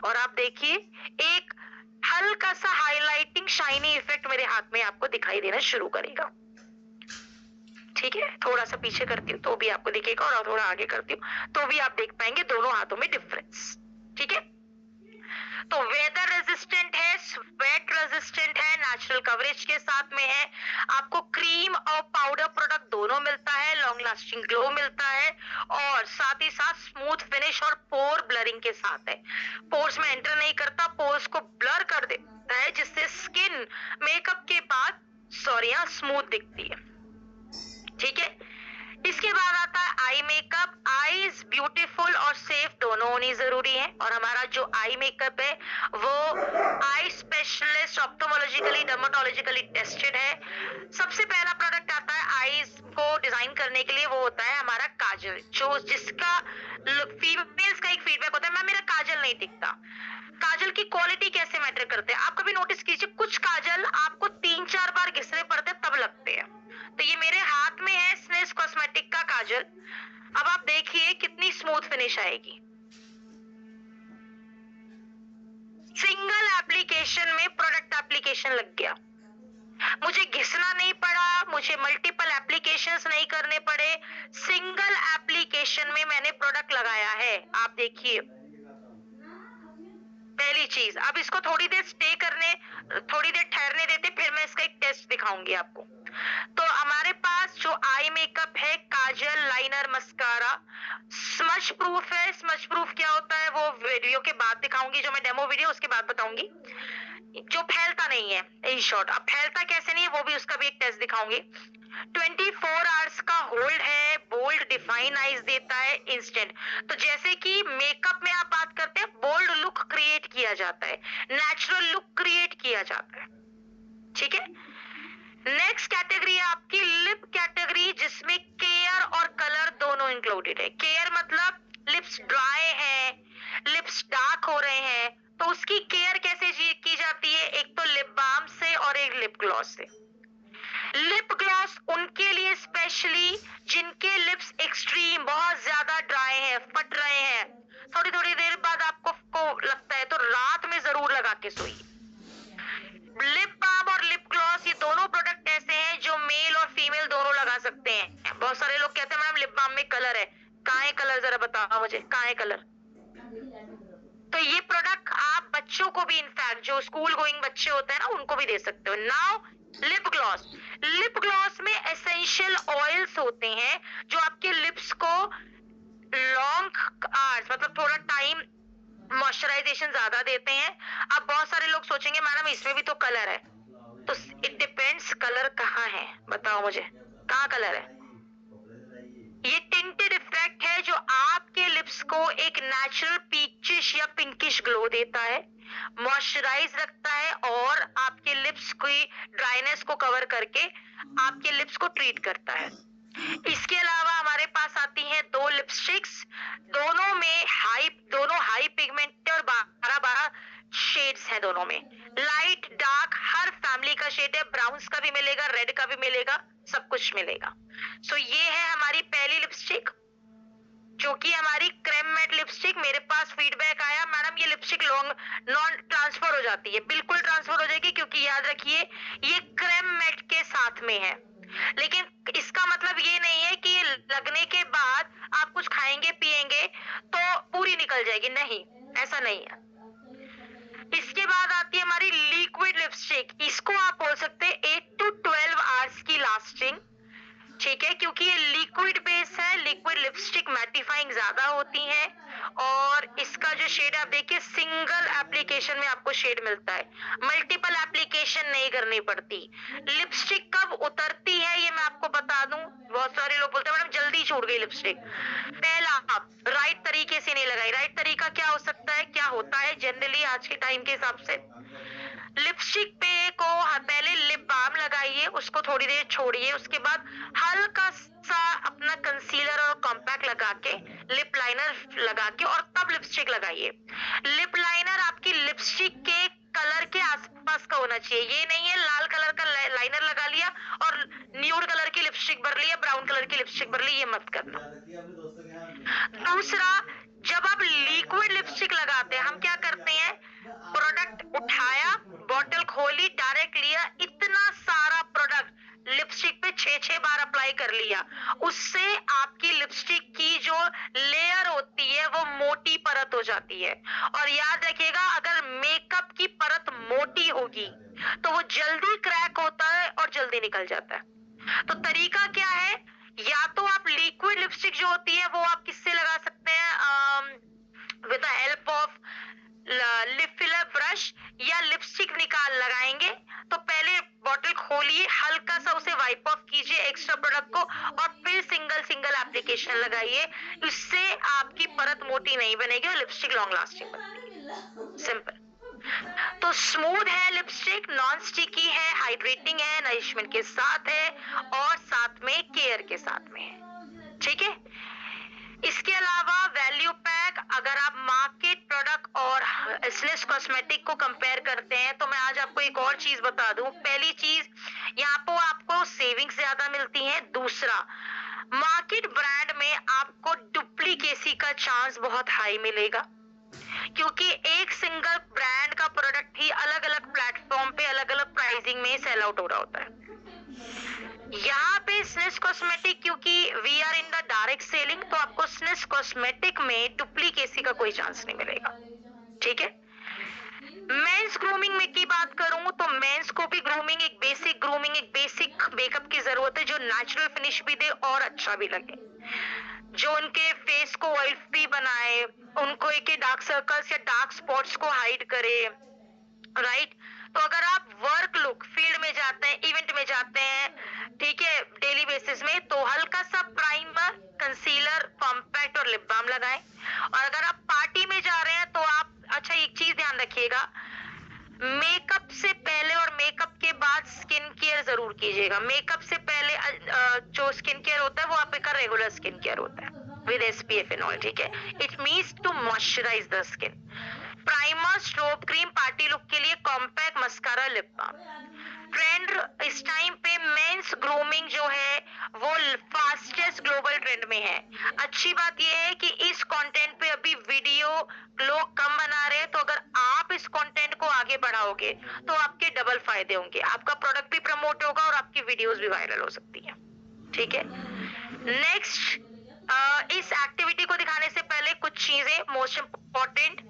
और आप देखिए एक हल्का सा हाइलाइटिंग शाइनी इफेक्ट मेरे हाथ में आपको दिखाई देना शुरू करेगा। ठीक है, थोड़ा सा पीछे करती हूँ तो भी आपको दिखेगा, और थोड़ा आगे करती हूँ तो भी आप देख पाएंगे दोनों हाथों में डिफरेंस। ठीक है, तो वेदर रेजिस्टेंट है, स्वेट रेजिस्टेंट है, नेचुरल कवरेज के साथ में है, आपको क्रीम और पाउडर प्रोडक्ट दोनों मिलता है, लॉन्ग लास्टिंग ग्लो मिलता है, और साथ ही साथ स्मूथ फिनिश और पोर ब्लरिंग के साथ है। पोर्स में एंटर नहीं करता, पोर्स को ब्लर कर देता है, जिससे स्किन मेकअप के बाद सॉरी स्मूथ दिखती है। ठीक है, इसके बाद आता है आई मेकअप। आईज ब्यूटीफुल और सेफ दोनों होनी जरूरी है, और हमारा जो आई मेकअप है वो आई स्पेशलिस्ट, ऑप्थोमोलॉजिकली डर्मेटोलॉजिकली टेस्टेड है। सबसे पहला प्रोडक्ट आता है आईज को डिजाइन करने के लिए, वो होता है हमारा काजल, जो जिसका फीमेल्स का एक फीडबैक होता है, मैम मेरा काजल नहीं टिकता। काजल की क्वालिटी कैसे मैटर करते हैं, आप कभी नोटिस कीजिए, कुछ काजल आपको 3-4 बार घिसने पड़ते तब लगते हैं। तो ये मेरे हाथ में है स्नेस कॉस्मेटिक का काजल। अब आप देखिए कितनी स्मूथ फिनिश आएगी। सिंगल एप्लीकेशन में प्रोडक्ट एप्लीकेशन लग गया, मुझे घिसना नहीं पड़ा, मुझे मल्टीपल एप्लीकेशंस नहीं करने पड़े, सिंगल एप्लीकेशन में मैंने प्रोडक्ट लगाया है। आप देखिए पहली चीज। अब इसको थोड़ी देर स्टे करने, थोड़ी देर ठहरने देते, फिर मैं इसका एक टेस्ट दिखाऊंगी आपको। तो हमारे पास जो आई मेकअप है, काजल, लाइनर, मस्कारा, स्मच प्रूफ है। स्मच प्रूफ क्या होता है वो वीडियो के बाद दिखाऊंगी, जो मैं डेमो वीडियो उसके बाद बताऊंगी, जो फैलता नहीं है इन शॉर्ट। अब फैलता कैसे नहीं है वो भी, उसका भी एक टेस्ट दिखाऊंगी। 24 आवर्स का होल्ड है, बोल्ड डिफाइन आईज देता है इंस्टेंट। तो जैसे कि मेकअप में आप बात करते हैं, बोल्ड लुक क्रिएट किया जाता है, नेचुरल लुक क्रिएट किया जाता है। ठीक है, नेक्स्ट कैटेगरी है आपकी लिप कैटेगरी, जिसमें केयर और कलर दोनों इंक्लूडेड है। केयर मतलब लिप्स ड्राई है, लिप्स डार्क हो रहे हैं, तो उसकी केयर कैसे की जाती है? एक तो लिप बाम से और एक लिप ग्लॉस से। लिप ग्लॉस उनके लिए स्पेशली जिनके लिप्स एक्सट्रीम बहुत ज्यादा ड्राई है, फट रहे हैं, थोड़ी थोड़ी देर बाद आपको आपको लगता है तो रात में जरूर लगा के सोइए। लिप बाम और लिप ग्लॉस ये दोनों प्रोडक्ट ऐसे हैं जो मेल और फीमेल दोनों लगा सकते हैं। बहुत सारे लोग कहते हैं मैडम लिप बाम में कलर है, कहाँ है कलर, जरा बताओ मुझे कहाँ है कलर। तो ये प्रोडक्ट आप बच्चों को भी, इनफैक्ट जो स्कूल गोइंग बच्चे होते हैं ना, उनको भी दे सकते हो। Now lip gloss, lip gloss में एसेंशियल ऑयल्स होते हैं जो आपके लिप्स को लॉन्ग आवर्स, मतलब थोड़ा टाइम मॉइस्चराइजेशन ज्यादा देते हैं। अब बहुत सारे लोग सोचेंगे मैडम इसमें भी तो कलर है, तो इट डिपेंड्स कलर कहाँ है, बताओ मुझे कहाँ कलर है। ये टिंटेड इफेक्ट है जो आपके लिप्स को एक नेचुरल पीचिश या पिंकिश ग्लो देता है, मॉइस्चराइज रखता है और आपके लिप्स की ड्राइनेस को कवर करके आपके लिप्स को ट्रीट करता है। इसके अलावा हमारे पास आती हैं दो लिपस्टिक्स, दोनों हाई पिगमेंट और 12-12 शेड्स हैं दोनों में, लाइट डार्क हर फैमिली का शेड है, ब्राउन्स का भी मिलेगा, रेड का भी मिलेगा, सब कुछ मिलेगा। सो ये है हमारी पहली लिपस्टिक जो कि हमारी क्रेम मैट लिपस्टिक। मेरे पास फीडबैक आया मैडम ये लिपस्टिक लॉन्ग नॉन ट्रांसफर हो जाती है, बिल्कुल ट्रांसफर हो जाएगी क्योंकि याद रखिए ये क्रेम मैट के साथ में है। लेकिन इसका मतलब ये नहीं है कि लगने के बाद आप कुछ खाएंगे पिएंगे तो पूरी निकल जाएगी, नहीं, ऐसा नहीं है। इसके बाद आती है हमारी लिक्विड लिपस्टिक, इसको आप बोल सकते हैं 8 to 12 आवर्स की लास्टिंग, ठीक है, क्योंकि ये लिक्विड बेस है। लिक्विड लिपस्टिक मैटिफाइंग ज्यादा होती है और इसका जो शेड आप देखिए सिंगल एप्लीकेशन में आपको शेड मिलता है, मल्टीपल एप्लीकेशन नहीं करनी पड़ती। लिपस्टिक कब उतरती है ये मैं आपको बता दूं, बहुत सारे लोग बोलते हैं मैडम जल्दी छूट गई लिपस्टिक। पहला, आप राइट तरीके से नहीं लगाई। राइट तरीका क्या हो सकता है, क्या होता है जनरली आज के टाइम के हिसाब से, लिपस्टिक पे को पहले लिप बाम लगाइए, उसको थोड़ी देर छोड़िए, उसके बाद हल्का सा अपना कंसीलर और कॉम्पैक्ट लगा के लिप लाइनर लगा के और तब लिपस्टिक लगाइए। लिप लाइनर आपकी लिपस्टिक के कलर के आसपास का होना चाहिए, ये नहीं है लाल कलर का लाइनर लगा लिया और न्यूड कलर की लिपस्टिक भर लिया, ब्राउन कलर की लिपस्टिक भर ली, ये मत करना। दूसरा, जब आप लिक्विड लिपस्टिक लगाते हैं हम क्या करते हैं, प्रोडक्ट उठाया, बॉटल खोली, डायरेक्ट लिया, इतना सारा प्रोडक्ट लिपस्टिक पे 6-6 बार अप्लाई कर लिया, उससे आपकी लिपस्टिक की जो लेयर होती है वो मोटी परत हो जाती है। और याद रखिएगा अगर मेकअप की परत मोटी होगी तो वो जल्दी क्रैक होता है और जल्दी निकल जाता है। तो तरीका क्या है, या तो आप लिक्विड लिपस्टिक जो होती है वो आप किससे लगा सकते हैं, with the help of lip filler brush, या लिपस्टिक निकाल लगाएंगे तो पहले बॉटल खोलिए, हल्का सा उसे वाइप ऑफ कीजिए एक्स्ट्रा प्रोडक्ट को और फिर सिंगल एप्लीकेशन लगाइए, इससे आपकी परत मोटी नहीं बनेगी और लिपस्टिक लॉन्ग लास्टिंग बनेगी। सिंपल। तो स्मूथ है लिपस्टिक, नॉन स्टिकी है, हाइड्रेटिंग है, नरिशमेंट के साथ है और साथ में केयर के साथ में है, ठीक है। इसके अलावा वैल्यू पैक, अगर आप मार्केट प्रोडक्ट और एसनेस कॉस्मेटिक को कंपेयर करते हैं तो मैं आज आपको एक और चीज बता दूं। पहली चीज, यहाँ पर आपको सेविंग्स ज्यादा मिलती हैं। दूसरा, मार्केट ब्रांड में आपको डुप्लीकेसी का चांस बहुत हाई मिलेगा क्योंकि एक सिंगल ब्रांड का प्रोडक्ट ही अलग अलग प्लेटफॉर्म पे अलग अलग प्राइसिंग में सेल आउट हो रहा होता है। यहाँ पे स्नेस कॉस्मेटिक, क्योंकि we are in the direct selling, तो आपको स्नेस कॉस्मेटिक में डुप्लीकेसी का कोई चांस नहीं मिलेगा, ठीक है। मेंस ग्रूमिंग में की बात करूं तो मेंस को भी ग्रूमिंग, एक बेसिक मेकअप की जरूरत है जो नेचुरल फिनिश भी दे और अच्छा भी लगे, जो उनके फेस को ऑयल फ्री बनाए, उनको एक डार्क सर्कल्स या डार्क स्पॉट्स को हाइड करे, राइट। तो अगर आप वर्क लुक फील्ड में जाते हैं, इवेंट में जाते हैं, ठीक है, डेली बेसिस में, तो हल्का सा प्राइमर, कंसीलर, कॉम्पैक्ट और लिप बाम लगाएं। और अगर आप पार्टी में जा रहे हैं तो आप, अच्छा एक चीज ध्यान रखिएगा, मेकअप से पहले और मेकअप के बाद स्किन केयर जरूर कीजिएगा। मेकअप से पहले जो स्किन केयर होता है वो आपका रेगुलर स्किन केयर होता है विद SPF एंड ऑल, ठीक है। It means to moisturize the skin. Primer, strobe cream, party look के लिए compact, mascara, lip balm. Trend इस टाइम पे मेंस ग्रूमिंग जो है वो फास्टेस्ट ग्लोबल ट्रेंड में है। अच्छी बात ये है कि इस कंटेंट पे अभी वीडियो लोग कम बना रहे हैं, तो अगर आप इस कंटेंट को आगे बढ़ाओगे तो आपके डबल फायदे होंगे, आपका प्रोडक्ट भी प्रमोट होगा और आपकी वीडियोस भी वायरल हो सकती है। ठीक है, नेक्स्ट, इस एक्टिविटी को दिखाने से पहले कुछ चीजें मोस्ट इंपॉर्टेंट,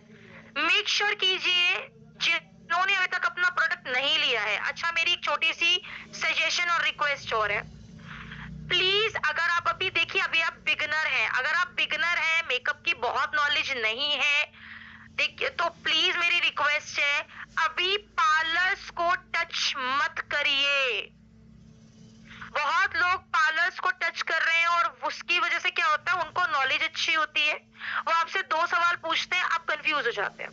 मेक श्योर कीजिए जिन्होंने अभी तक अपना प्रोडक्ट नहीं लिया है। अच्छा, मेरी एक छोटी सी सजेशन और रिक्वेस्ट और है, प्लीज अगर आप अभी देखिए, अभी आप बिगनर हैं, अगर आप बिगनर हैं, मेकअप की बहुत नॉलेज नहीं है, देखिए, तो प्लीज मेरी रिक्वेस्ट है, अभी पार्लर्स को टच मत करिए। बहुत लोग पार्लर्स को टच कर रहे हैं और उसकी वजह से क्या होता है, उनको नॉलेज अच्छी होती है, वो आपसे 2 सवाल पूछते हैं, आप कंफ्यूज हो जाते हैं।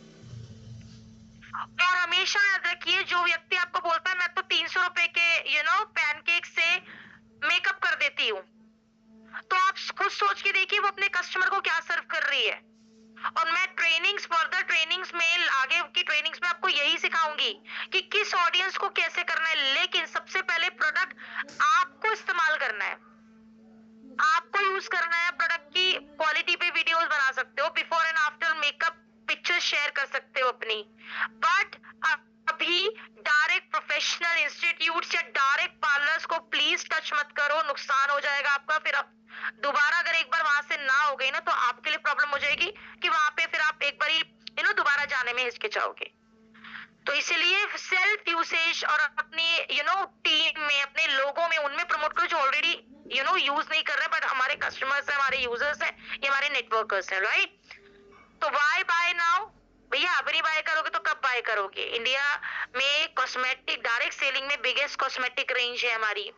और हमेशा याद रखिए, जो व्यक्ति आपको बोलता है मैं तो 300 रुपए के पैनकेक से मेकअप कर देती हूँ, तो आप खुद सोच के देखिए वो अपने कस्टमर को क्या सर्व कर रही है। और मैं फर्दर ट्रेनिंग्स में, आगे की ट्रेनिंग्स में आपको यही सिखाऊंगी कि किस ऑडियंस को कैसे करना है, लेकिन सबसे पहले प्रोडक्ट आपको इस्तेमाल करना है, आपको यूज करना है। प्रोडक्ट की क्वालिटी पे वीडियोस बना सकते हो, before and after makeup picture share कर सकते हो अपनी, बट अभी डायरेक्ट प्रोफेशनल इंस्टीट्यूट्स या डायरेक्ट पार्लर्स को प्लीज टच मत करो, नुकसान हो जाएगा आपका। फिर आप दोबारा अगर एक बार वहां से ना हो गई ना, तो आपके लिए प्रॉब्लम हो जाएगी कि वहां पे फिर आप एक बार दोबारा जाने में हिचकिचाओगे। तो इसलिए सेल्फ यूसेज और अपनी टीम में, अपने लोगों में, उनमें प्रमोट करो जो ऑलरेडी यूज नहीं कर रहे, बट हमारे कस्टमर्स है, हमारे यूजर्स है, ये हमारे नेटवर्कर्स है, राइट। तो वाई बाय नाउ भैया, अब नहीं बाय करोगे तो कब बाय करोगे। इंडिया में कॉस्मेटिक डायरेक्ट सेलिंग में बिगेस्ट कॉस्मेटिक रेंज है हमारी,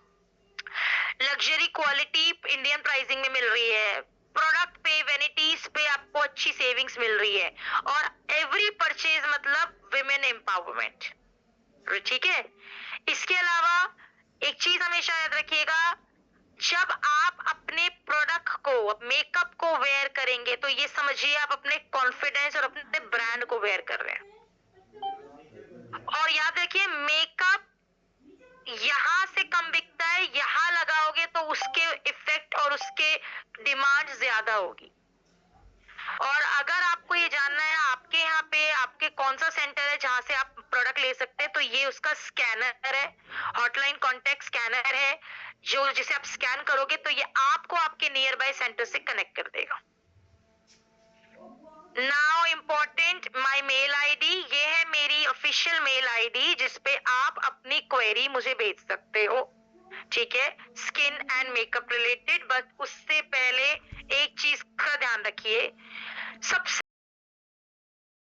लग्जरी क्वालिटी इंडियन प्राइसिंग में मिल रही है, प्रोडक्ट पे, वेनिटीज पे आपको अच्छी सेविंग्स मिल रही है, और एवरी परचेज मतलब विमेन एम्पावरमेंट। ठीक है, इसके अलावा एक चीज हमेशा याद रखिएगा, जब आप अपने प्रोडक्ट को, मेकअप को वेयर करेंगे, तो ये समझिए आप अपने कॉन्फिडेंस और अपने ब्रांड को वेयर कर रहे हैं। और याद रखिए, मेकअप यहां से कम बिकता है, यहां लगाओगे तो उसके इफेक्ट और उसके डिमांड ज्यादा होगी। और अगर आपको ये जानना है आपके यहाँ पे आपके कौन सा सेंटर है जहां से आप प्रोडक्ट ले सकते हैं, तो ये उसका स्कैनर है, हॉटलाइन कॉन्टेक्ट स्कैनर है, जो जिसे आप स्कैन करोगे तो ये आपको आपके नियर बाय सेंटर से कनेक्ट कर देगा। Now important, my mail ID, ये है मेरी ऑफिशियल मेल आईडी जिसपे आप अपनी क्वेरी मुझे भेज सकते हो। ठीक है, skin and makeup related. But उससे पहले एक चीज का ध्यान रखिए, सबसे